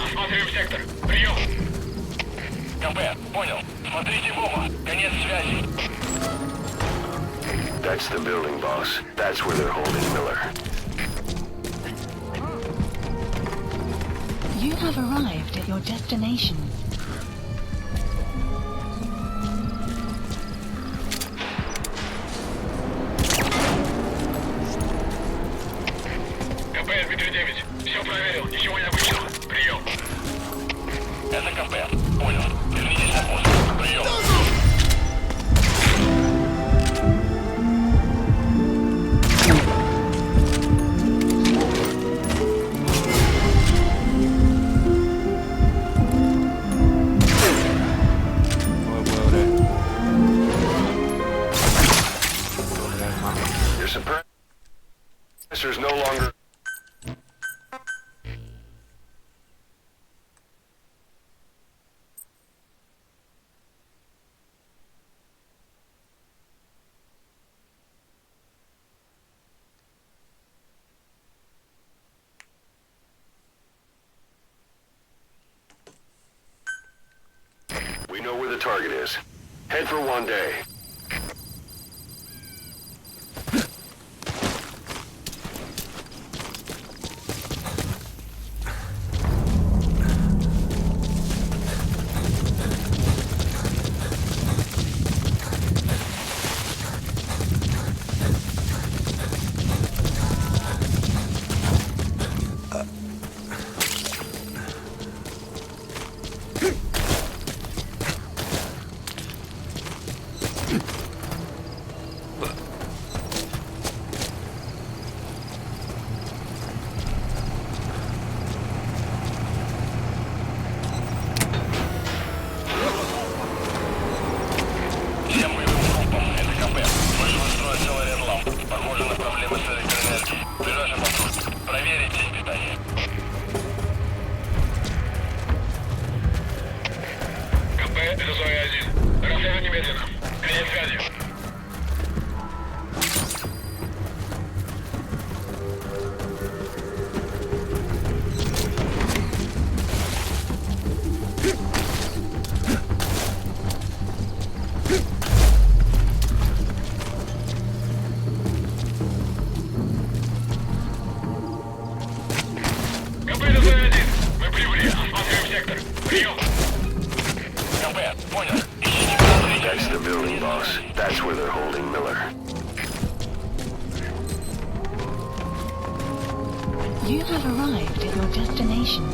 Осматриваем сектор. Прием. КП, понял. Смотрите в оба. Конец связи. That's the building, boss. That's where they're holding Miller. You have arrived at your destination. КП, Дмитрий-9. Все проверил. Ничего необычного. Прием. Это КП. Понял. Вернитесь на пост. Прием. Your suppressor's no longer... We know where the target is. Head for one day. That's the building, boss. That's where they're holding Miller. You have arrived at your destination.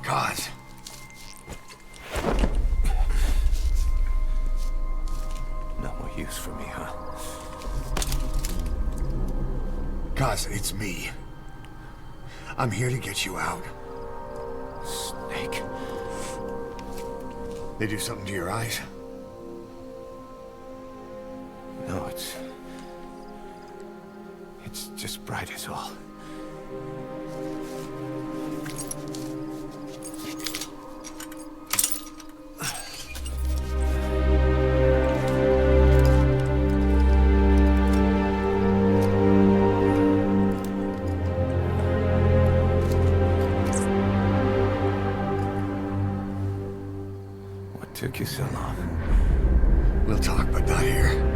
Kaz. No more use for me, huh? Kaz, it's me. I'm here to get you out. Snake. They do something to your eyes? No, it's just bright as all. What took you so long? We'll talk, but not here.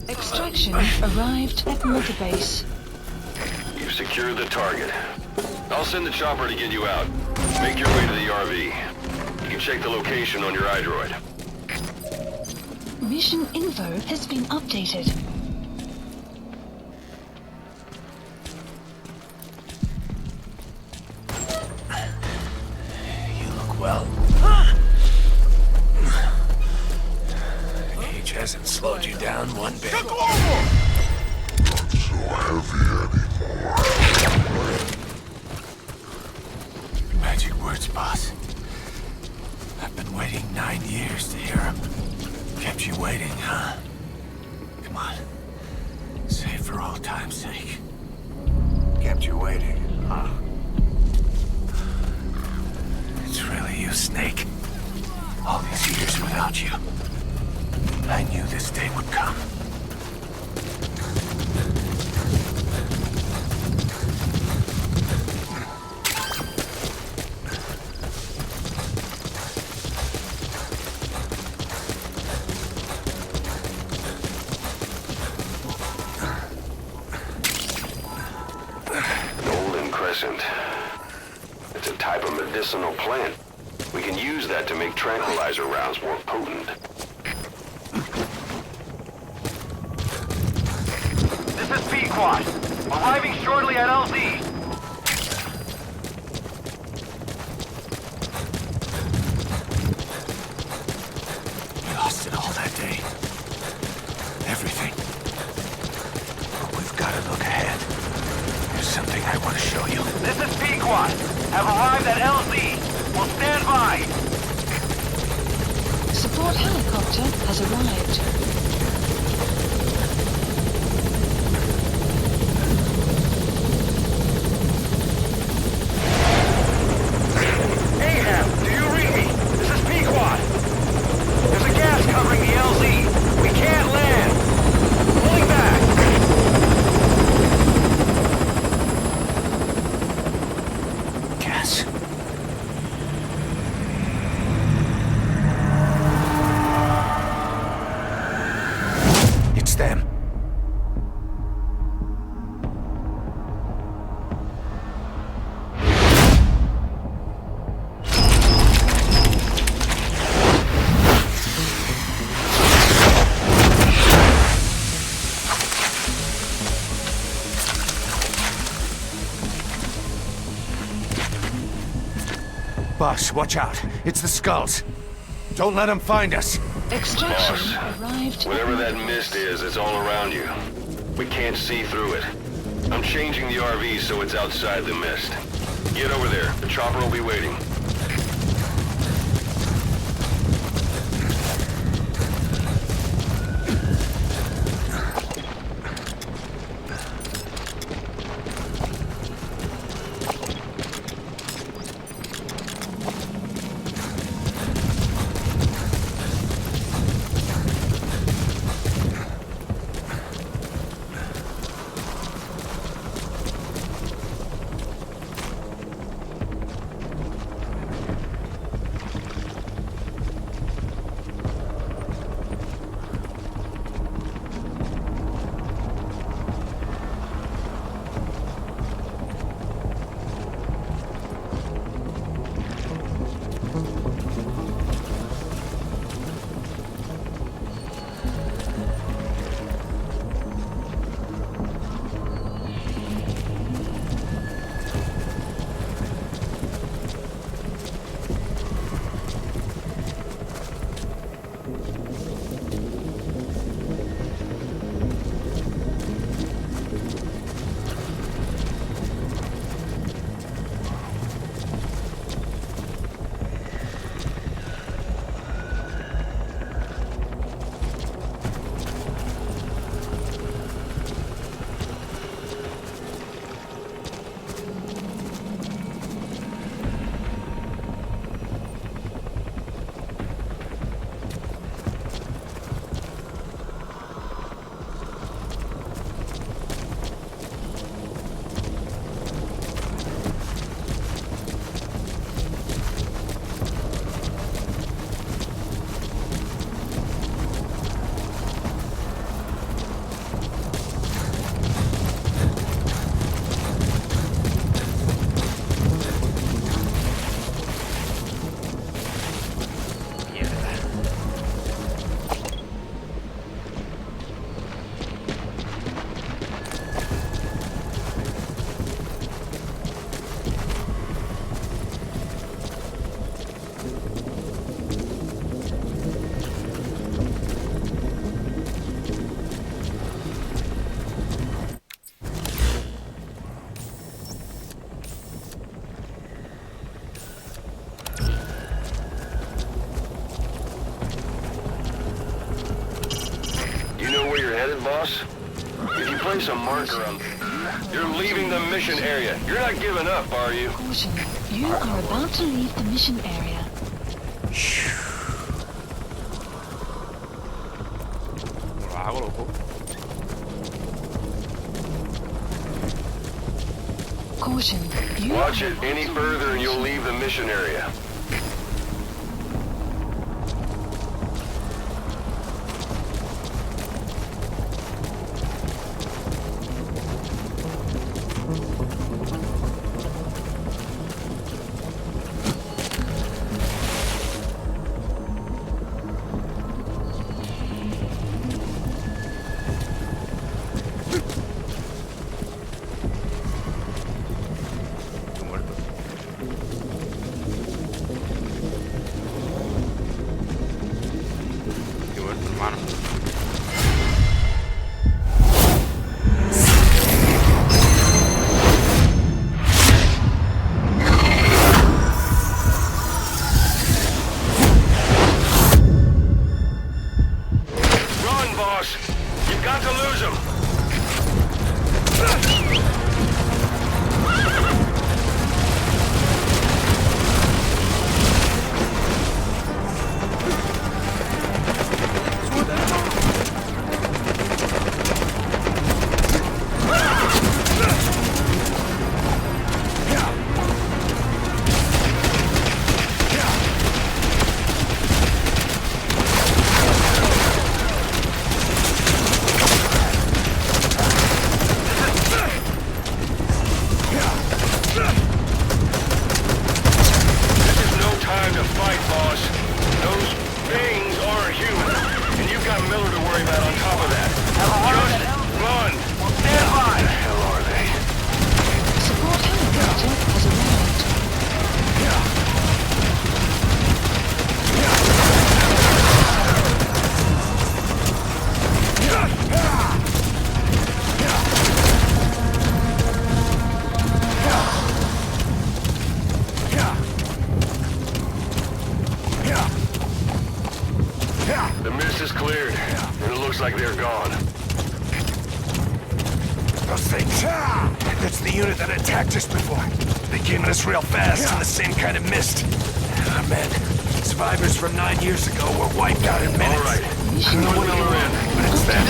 Extraction arrived at Mother Base. You've secured the target. I'll send the chopper to get you out. Make your way to the RV. You can check the location on your iDroid. Mission info has been updated. You look well. Age slowed you down one bit. Magic words, boss. I've been waiting 9 years to hear them. Kept you waiting, huh? Come on. Say it for old time's sake. Kept you waiting, huh? It's really you, Snake. All these years without you. I knew this day would come. Golden Crescent. It's a type of medicinal plant. We can use that to make tranquilizer rounds more potent. This is Pequod. Arriving shortly at LZ. We lost it all that day. Everything. But we've got to look ahead. There's something I want to show you. This is Pequod. Have arrived at LZ. Will stand by. Support helicopter has arrived. Ahab, do you read me? This is Pequod. There's a gas covering the LZ. We can't land. Pulling back. Gas. It's them. Boss, watch out. It's the skulls. Don't let them find us. Extraction Boss, arrived. whatever that mist is, it's all around you. We can't see through it. I'm changing the RV so it's outside the mist. Get over there. The chopper will be waiting. headed, boss? If you place a marker on... You're leaving the mission area. You're not giving up, are you? Caution. You are about to leave the mission area. Lo hago, loco. Caution. You Watch it any further and you'll leave the mission area. Like they're gone. Those things. That's the unit that attacked us before. They came at us real fast in the same kind of mist. Ah, man. Survivors from 9 years ago were wiped out in minutes. All right. I don't know what you're in, but it's them.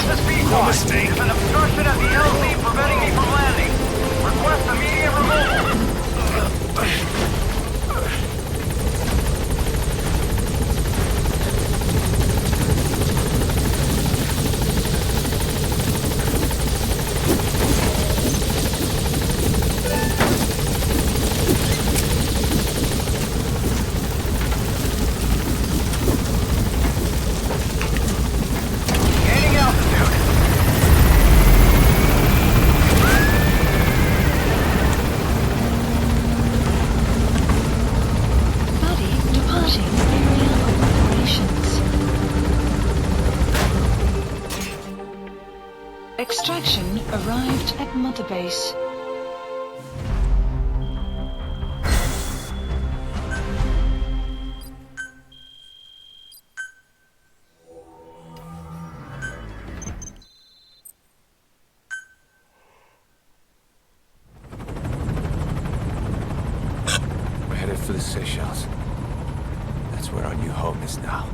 No mistake. There's an obstruction at the LZ preventing me from landing. Request immediate removal. Extraction arrived at Mother Base. We're headed for the Seychelles. That's where our new home is now.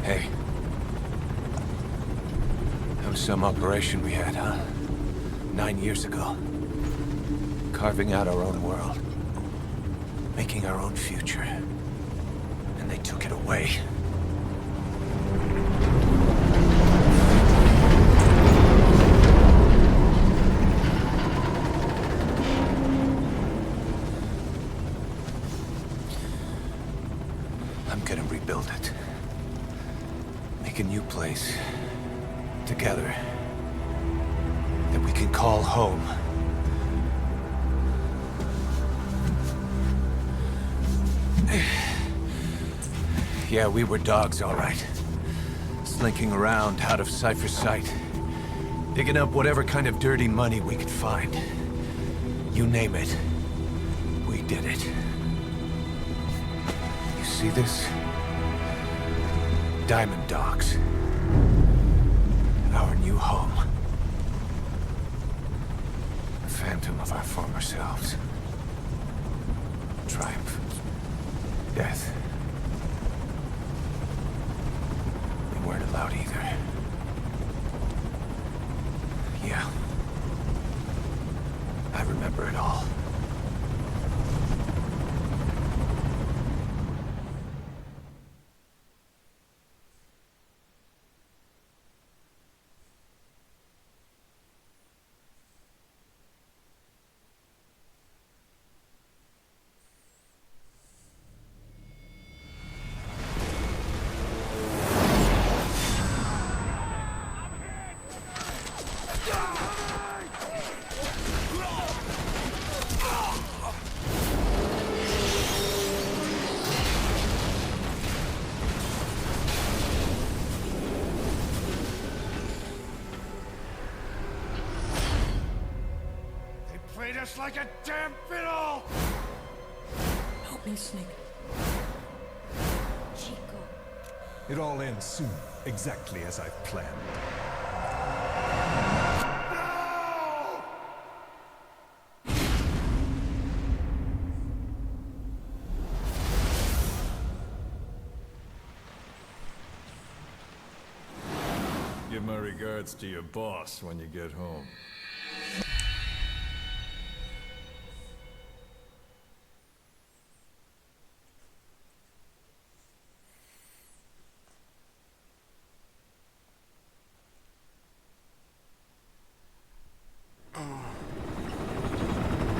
Hey. That was some operation we had, huh? 9 years ago. Carving out our own world. Making our own future. And they took it away. I'm gonna rebuild it. Make a new place. Together. That we can call home. Yeah, we were dogs, all right. Slinking around out of Cypher's sight. Digging up whatever kind of dirty money we could find. You name it. We did it. You see this? Diamond dogs. Our new home. The phantom of our former selves. Triumph. Death. We weren't allowed either. Yeah. I remember it all. Played us like a damn fiddle! Help me, Snake. Chico. It all ends soon, exactly as I've planned. Give my regards to your boss when you get home.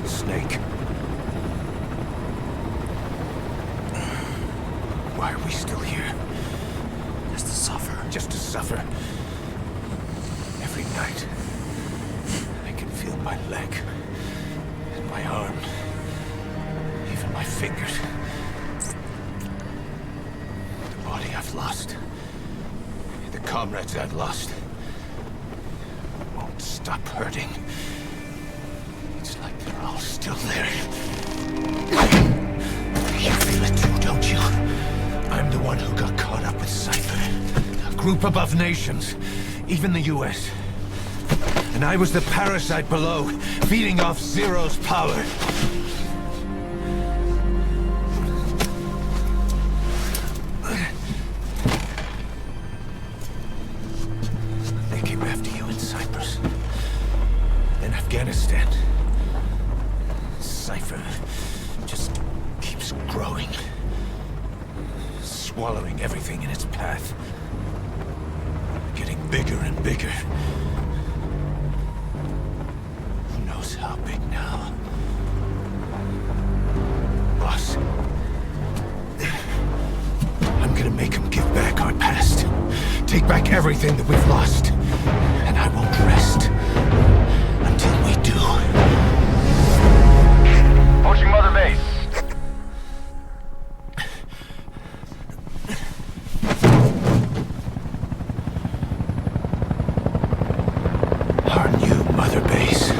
Snake. Why are we still here? Just to suffer. Just to suffer. Every night, I can feel my leg, and my arm, even my fingers. The body I've lost, the comrades I've lost, won't stop hurting. It's like they're all still there. You feel it too, don't you? I'm the one who got caught up with Cypher. A group above nations, even the US. And I was the parasite below, feeding off Zero's power. They came after you in Cyprus. In Afghanistan. Cypher just keeps growing. Swallowing everything in its path. Getting bigger and bigger. Who knows how big now? Boss. I'm gonna make him give back our past. Take back everything that we've lost. And I won't rest until we do. Approaching Mother Base. Our new Mother Base.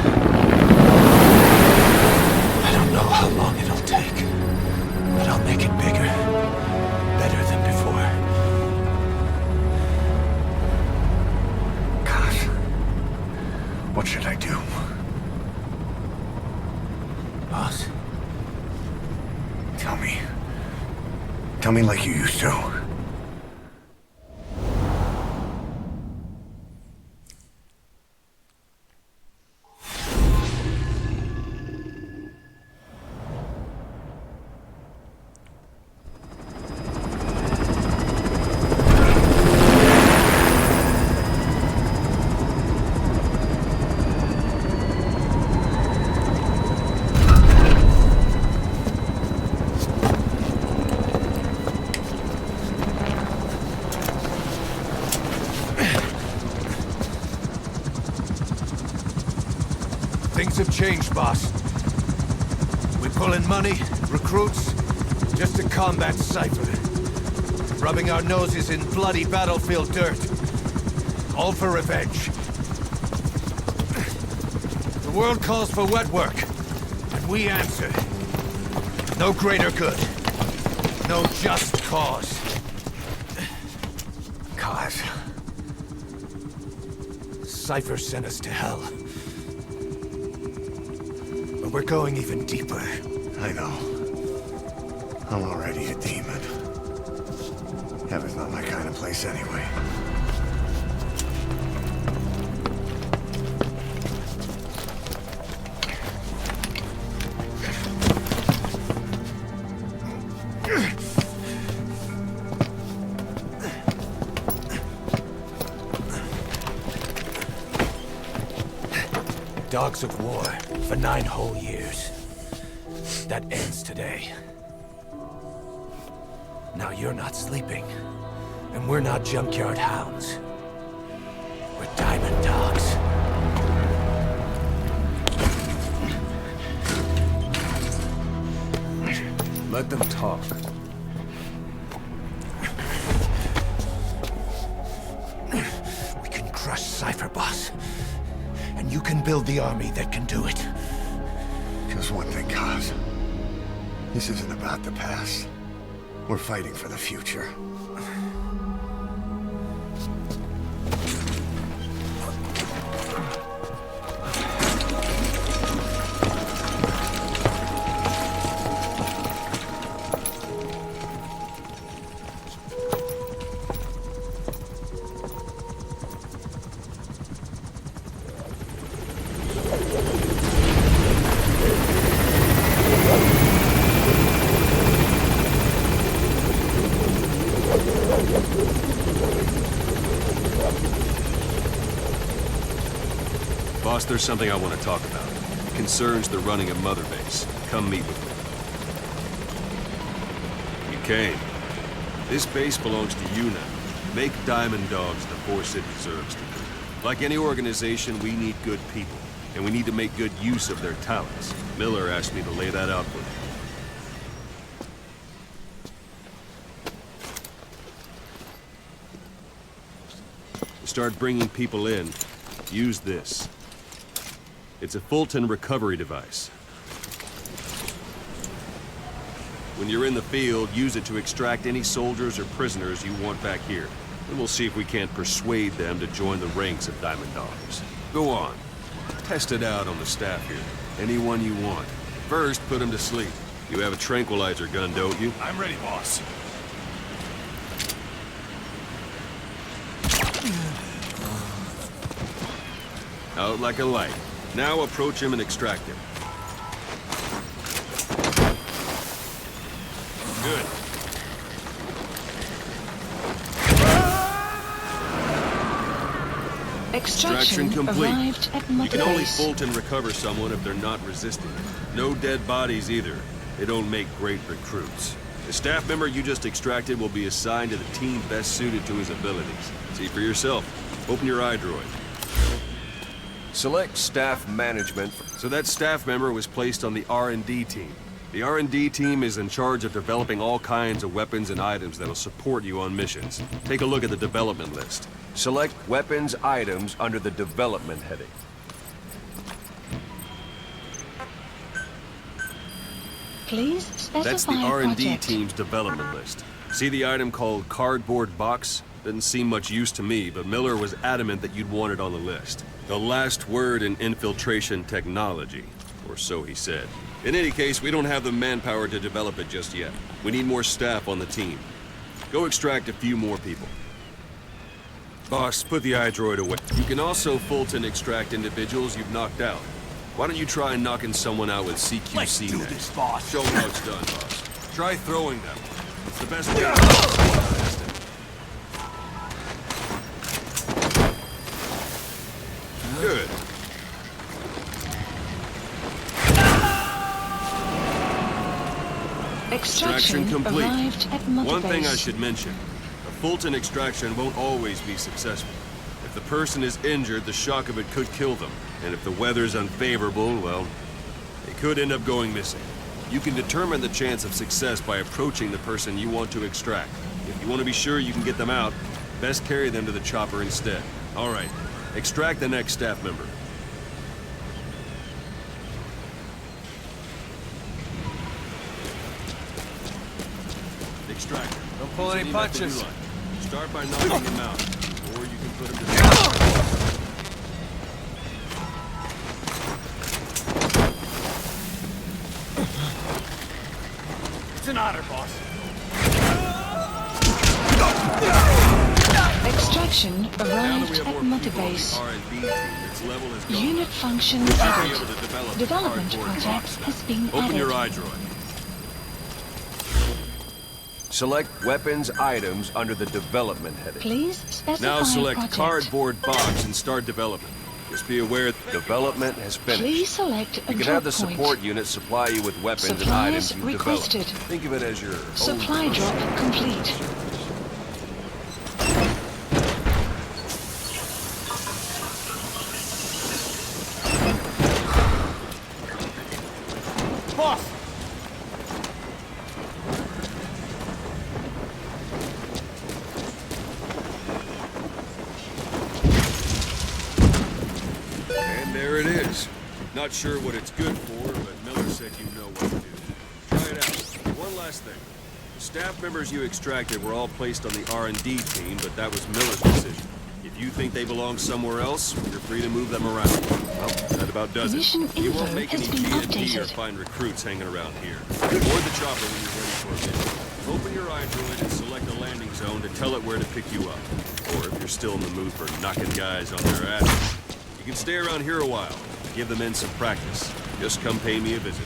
I don't know how long it'll take, but I'll make it bigger. Better than before. Gosh. What should I do? Boss? Tell me. Tell me like you used to. Things have changed, boss. We pull in money, recruits, just to combat Cypher. Rubbing our noses in bloody battlefield dirt. All for revenge. The world calls for wet work, and we answer. No greater good. No just cause. Cause. Cypher sent us to hell. But we're going even deeper. I know. I'm already a demon. Heaven's not my kind of place anyway. Dogs of war for 9 whole years. That ends today. Now you're not sleeping, and we're not junkyard hounds. We're diamond dogs. Let them talk. We can crush Cypher, boss. And you can build the army that can do it. Just one thing, Kaz. This isn't about the past. We're fighting for the future. Boss, there's something I want to talk about. It concerns the running of Mother Base. Come meet with me. You came. This base belongs to you now. Make Diamond Dogs the force it deserves to be. Like any organization, we need good people, and we need to make good use of their talents. Miller asked me to lay that out for you. To start bringing people in, use this. It's a Fulton recovery device. When you're in the field, use it to extract any soldiers or prisoners you want back here. And we'll see if we can't persuade them to join the ranks of Diamond Dogs. Go on. Test it out on the staff here. Anyone you want. First, put them to sleep. You have a tranquilizer gun, don't you? I'm ready, boss. Out like a light. Now approach him and extract him. Good. Extraction complete. arrived at You Mother can only Base. Fulton recover someone if they're not resisting. No dead bodies either. They don't make great recruits. The staff member you just extracted will be assigned to the team best suited to his abilities. See for yourself. Open your iDroid. Select staff management. So that staff member was placed on the R&D team. The R&D team is in charge of developing all kinds of weapons and items that'll support you on missions. Take a look at the development list. Select weapons items under the development heading. Please specify That's the R&D project. team's development list. See the item called cardboard box? Didn't seem much use to me, but Miller was adamant that you'd want it on the list. The last word in infiltration technology, or so he said. In any case, we don't have the manpower to develop it just yet. We need more staff on the team. Go extract a few more people. Boss, put the iDroid away. You can also Fulton extract individuals you've knocked out. Why don't you try knocking someone out with CQC Let's do next? this, boss. Show them how it's done, boss. Try throwing them. It's the best way to test it. Good. Extraction complete. arrived at Mother One thing Base. I should mention. A Fulton extraction won't always be successful. If the person is injured, the shock of it could kill them. And if the weather's unfavorable, well, they could end up going missing. You can determine the chance of success by approaching the person you want to extract. If you want to be sure you can get them out, best carry them to the chopper instead. All right, extract the next staff member. Extract him. Don't pull any Send him at the punches. new line. Start by knocking him out, or you can put him to sleep. an honor, boss. Extraction Now that arrived we have at more Mother people on Base. the R&D team, its level has gone Unit up. function We'll be added. able to develop Development cardboard project box now. has been Open added. your eye droid. Select weapons items under the development heading. Please specify Now select project. cardboard box and start development. Just be aware Development has finished. Please select a You can drop have the point. support unit supply you with weapons and Supplies items you've requested. developed. Think of it as your Supply own drop complete. Boss! And there it is. Not sure what it's good for, but Miller said you know what to do. Try it out. One last thing. The staff members you extracted were all placed on the R&D team, but that was Miller's decision. If you think they belong somewhere else, you're free to move them around. Well, that about does it. Mission You info won't make any has been TNT or updated. find recruits hanging around here. Board the chopper when you're ready for a mission. Open your eye droid and select a landing zone to tell it where to pick you up. Or if you're still in the mood for knocking guys on their asses, you can stay around here a while. Give the men some practice. Just come pay me a visit.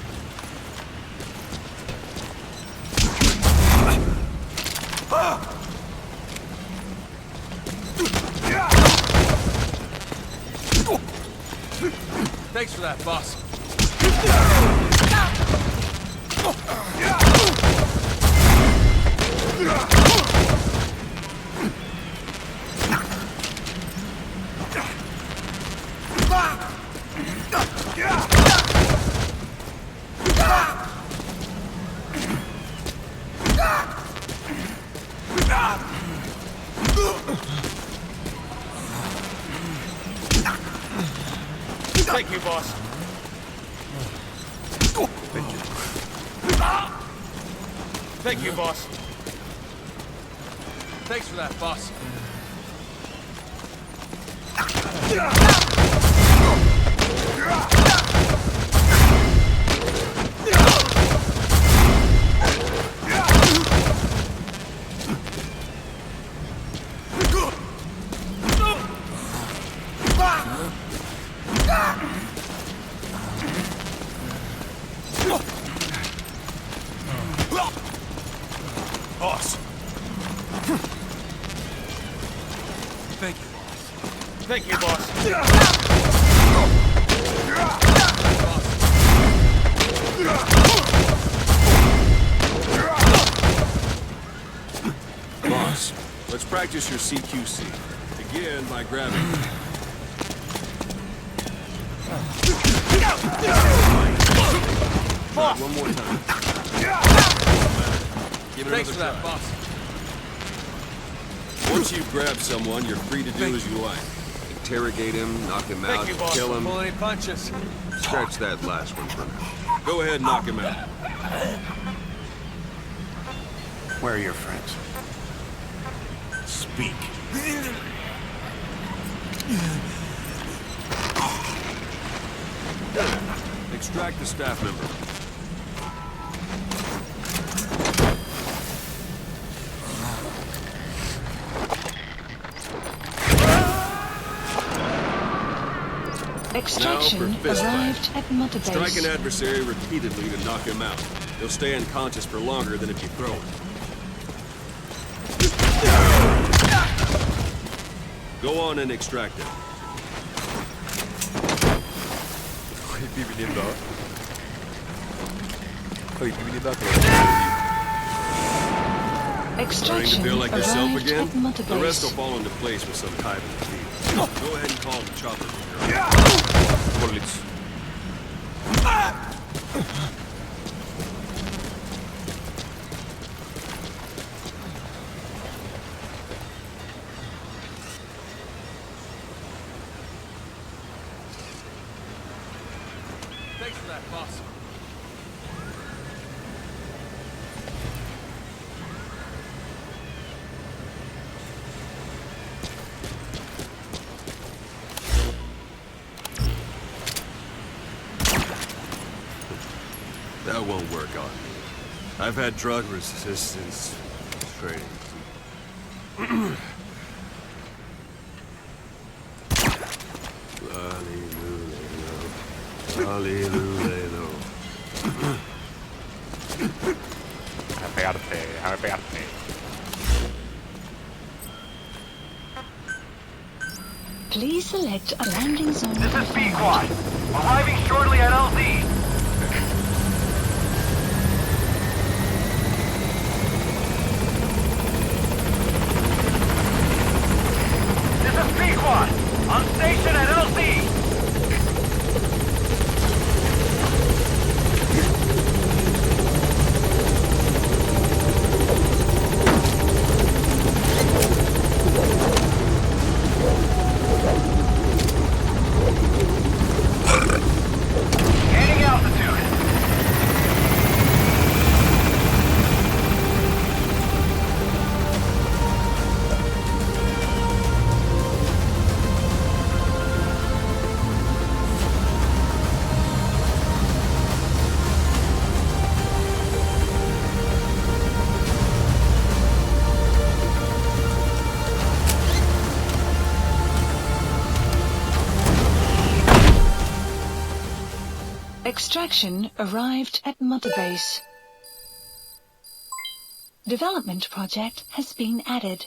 Thanks for that, boss. Thank you, boss. Thank you, boss. Thanks for that, boss. Boss. Thank you. Thank you, boss. Boss, let's practice your CQC. Begin by grabbing. Try it one more time. Give it Thanks for another that, try. boss. Once you've grabbed someone, you're free to do as you like. Interrogate him, knock him out, Thank you, boss. kill him. Pull any punches. Scratch that last one for now. Go ahead and knock him out. Where are your friends? Speak. Extract the staff member. Extraction fist arrived at Mother Base. Strike an adversary repeatedly to knock him out. He'll stay unconscious for longer than if you throw him. Go on and extract him. Starting to Extraction feel like yourself arrived again? at Mother The rest will Base. fall into place with some time in the field. Go ahead and call the chopper. Thanks for that, boss. That won't work on me. I've had drug resistance training. Hallelujah. Déjame pegarte, déjame pegarte. Please select a landing zone. This is B-Quad. Arriving shortly at LZ. This is B-Quad. On station at LZ. Gaining altitude. Extraction arrived at Mother Base. Development project has been added.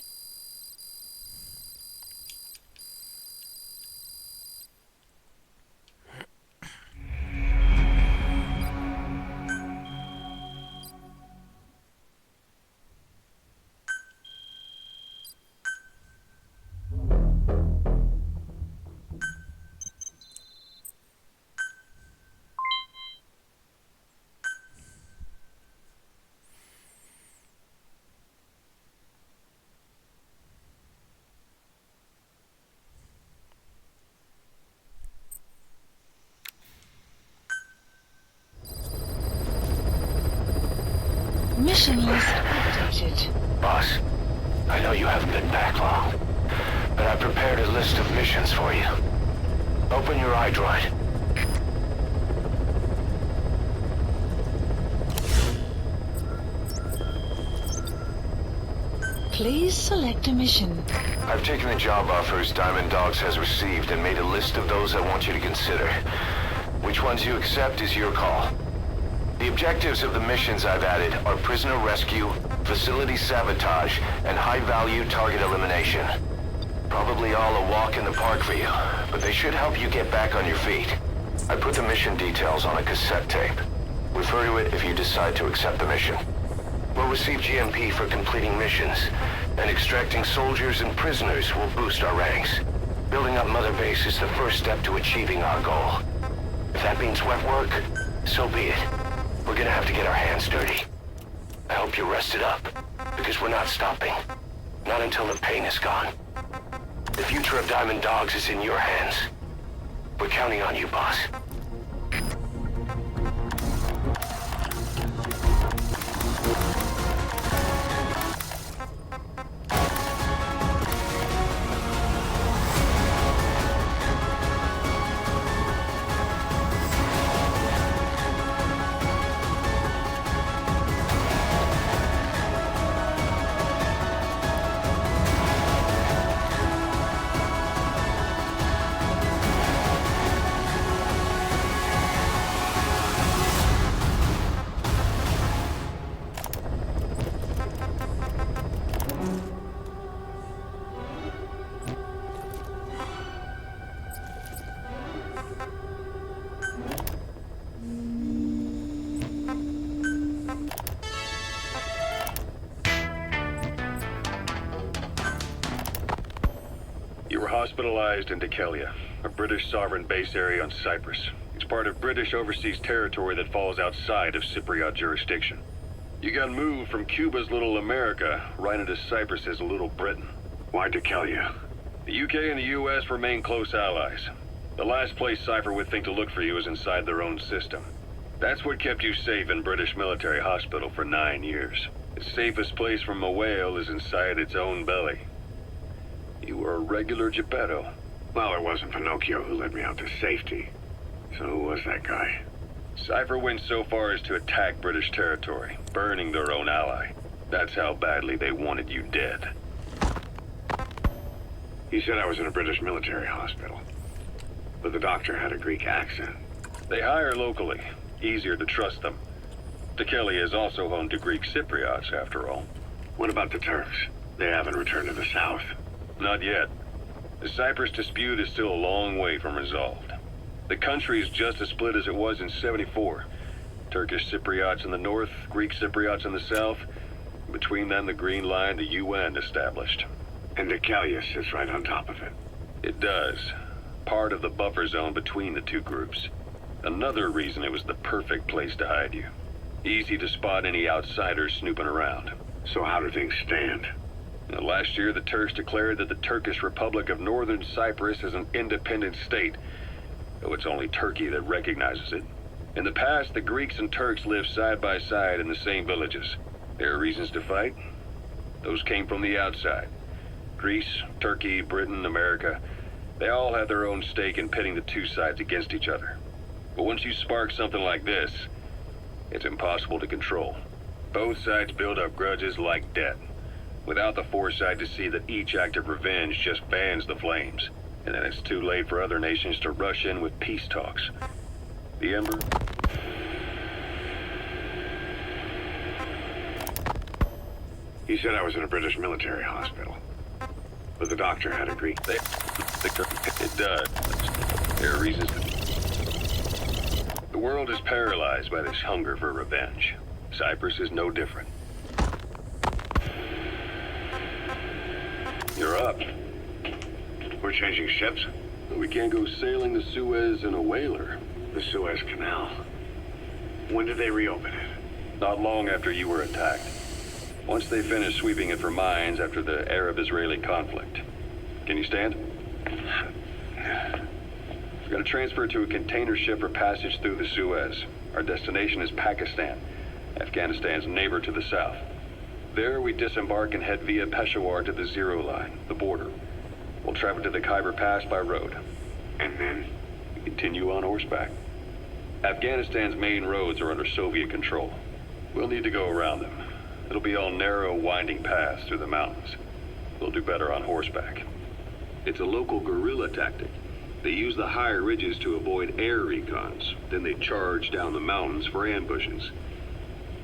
Mission list updated. Boss, I know you haven't been back long, but I prepared a list of missions for you. Open your iDroid. Please select a mission. I've taken the job offers Diamond Dogs has received and made a list of those I want you to consider. Which ones you accept is your call. The objectives of the missions I've added are prisoner rescue, facility sabotage, and high-value target elimination. Probably all a walk in the park for you, but they should help you get back on your feet. I put the mission details on a cassette tape. Refer to it if you decide to accept the mission. We'll receive GMP for completing missions, and extracting soldiers and prisoners will boost our ranks. Building up Mother Base is the first step to achieving our goal. If that means wet work, so be it. We're gonna have to get our hands dirty. I hope you're rested up, because we're not stopping. Not until the pain is gone. The future of Diamond Dogs is in your hands. We're counting on you, boss. You were hospitalized in Dekelia, a British sovereign base area on Cyprus. It's part of British overseas territory that falls outside of Cypriot jurisdiction. You got moved from Cuba's Little America right into Cyprus's Little Britain. Why Dekelia? The UK and the US remain close allies. The last place Cypher would think to look for you is inside their own system. That's what kept you safe in British military hospital for 9 years. The safest place from a whale is inside its own belly. You were a regular Geppetto. Well, it wasn't Pinocchio who led me out to safety. So who was that guy? Cypher went so far as to attack British territory, burning their own ally. That's how badly they wanted you dead. He said I was in a British military hospital, but the doctor had a Greek accent. They hire locally. Easier to trust them. Dikelia is also home to Greek Cypriots, after all. What about the Turks? They haven't returned to the south. Not yet. The Cyprus dispute is still a long way from resolved. The country is just as split as it was in '74. Turkish Cypriots in the north, Greek Cypriots in the south. Between them, the Green Line, the UN established. And Dikelia sits right on top of it. It does. Part of the buffer zone between the two groups. Another reason it was the perfect place to hide you. Easy to spot any outsiders snooping around. So how do things stand? Last year, the Turks declared that the Turkish Republic of Northern Cyprus is an independent state, though it's only Turkey that recognizes it. In the past, the Greeks and Turks lived side by side in the same villages. There are reasons to fight. Those came from the outside. Greece, Turkey, Britain, America, they all have their own stake in pitting the two sides against each other. But once you spark something like this, it's impossible to control. Both sides build up grudges like debt, without the foresight to see that each act of revenge just fans the flames. And then it's too late for other nations to rush in with peace talks. The Ember... He said I was in a British military hospital, but the doctor had a Greek... It does. There are reasons to... The world is paralyzed by this hunger for revenge. Cyprus is no different. You're up. We're changing ships? We can't go sailing the Suez in a whaler. The Suez Canal. When did they reopen it? Not long after you were attacked. Once they finished sweeping it for mines after the Arab-Israeli conflict. Can you stand? We're gonna transfer to a container ship for passage through the Suez. Our destination is Pakistan, Afghanistan's neighbor to the south. There we disembark and head via Peshawar to the Zero Line, the border. We'll travel to the Khyber Pass by road. And then? We continue on horseback. Afghanistan's main roads are under Soviet control. We'll need to go around them. It'll be all narrow, winding paths through the mountains. We'll do better on horseback. It's a local guerrilla tactic. They use the higher ridges to avoid air recons. Then they charge down the mountains for ambushes.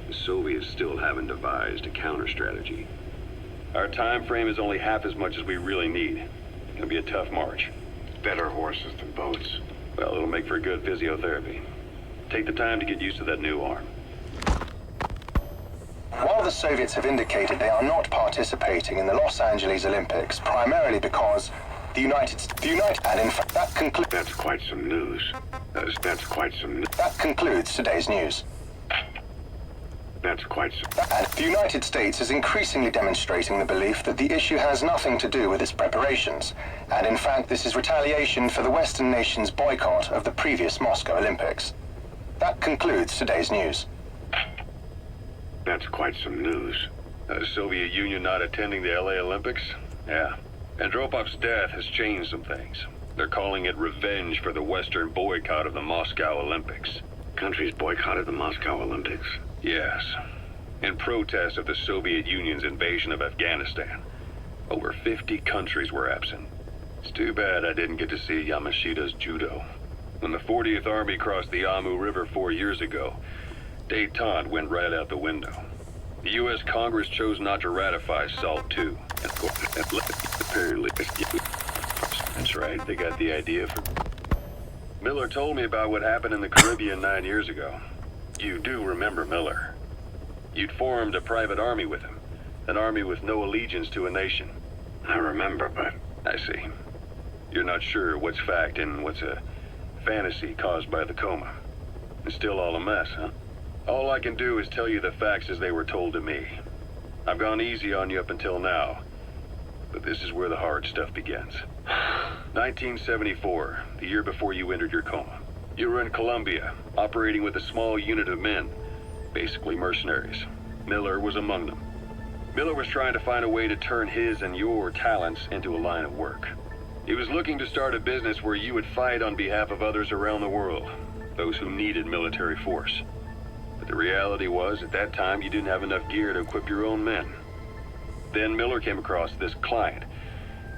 The Soviets still haven't devised a counter-strategy. Our time frame is only half as much as we really need. It'll be a tough march. Better horses than boats. Well, it'll make for good physiotherapy. Take the time to get used to that new arm. While the Soviets have indicated they are not participating in the Los Angeles Olympics, primarily because and in fact, That's quite some news. That's quite some news. That concludes today's news. That's quite some... And the United States is increasingly demonstrating the belief that the issue has nothing to do with its preparations, and in fact this is retaliation for the Western nations' boycott of the previous Moscow Olympics. That concludes today's news. That's quite some news. The Soviet Union not attending the LA Olympics? Yeah. Andropov's death has changed some things. They're calling it revenge for the Western boycott of the Moscow Olympics. Countries boycotted the Moscow Olympics? Yes. In protest of the Soviet Union's invasion of Afghanistan. Over 50 countries were absent. It's too bad I didn't get to see Yamashita's judo. When the 40th Army crossed the Amu River 4 years ago, détente went right out the window. The U.S. Congress chose not to ratify SALT II. Apparently, that's right, they got the idea for... Miller told me about what happened in the Caribbean 9 years ago. You do remember Miller. You'd formed a private army with him. An army with no allegiance to a nation. I remember, but... I see. You're not sure what's fact and what's a fantasy caused by the coma. It's still all a mess, huh? All I can do is tell you the facts as they were told to me. I've gone easy on you up until now, but this is where the hard stuff begins. 1974, the year before you entered your coma. You were in Colombia, operating with a small unit of men, basically mercenaries. Miller was among them. Miller was trying to find a way to turn his and your talents into a line of work. He was looking to start a business where you would fight on behalf of others around the world. those who needed military force. But the reality was, at that time, you didn't have enough gear to equip your own men. Then Miller came across this client.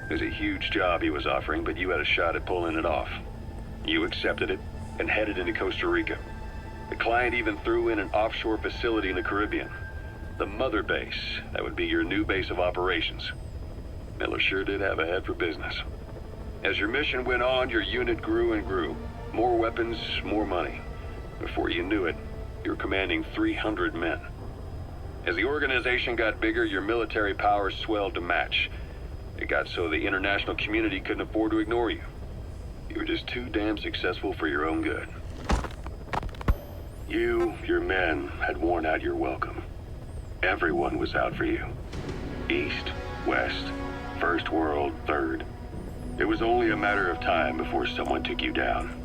It was a huge job he was offering, but you had a shot at pulling it off. You accepted it and headed into Costa Rica. The client even threw in an offshore facility in the Caribbean. The Mother Base, that would be your new base of operations. Miller sure did have a head for business. As your mission went on, your unit grew and grew. More weapons, more money. Before you knew it, you were commanding 300 men. As the organization got bigger, your military powers swelled to match. It got so the international community couldn't afford to ignore you. You were just too damn successful for your own good. You, your men, had worn out your welcome. Everyone was out for you. East, West, First World, Third. It was only a matter of time before someone took you down.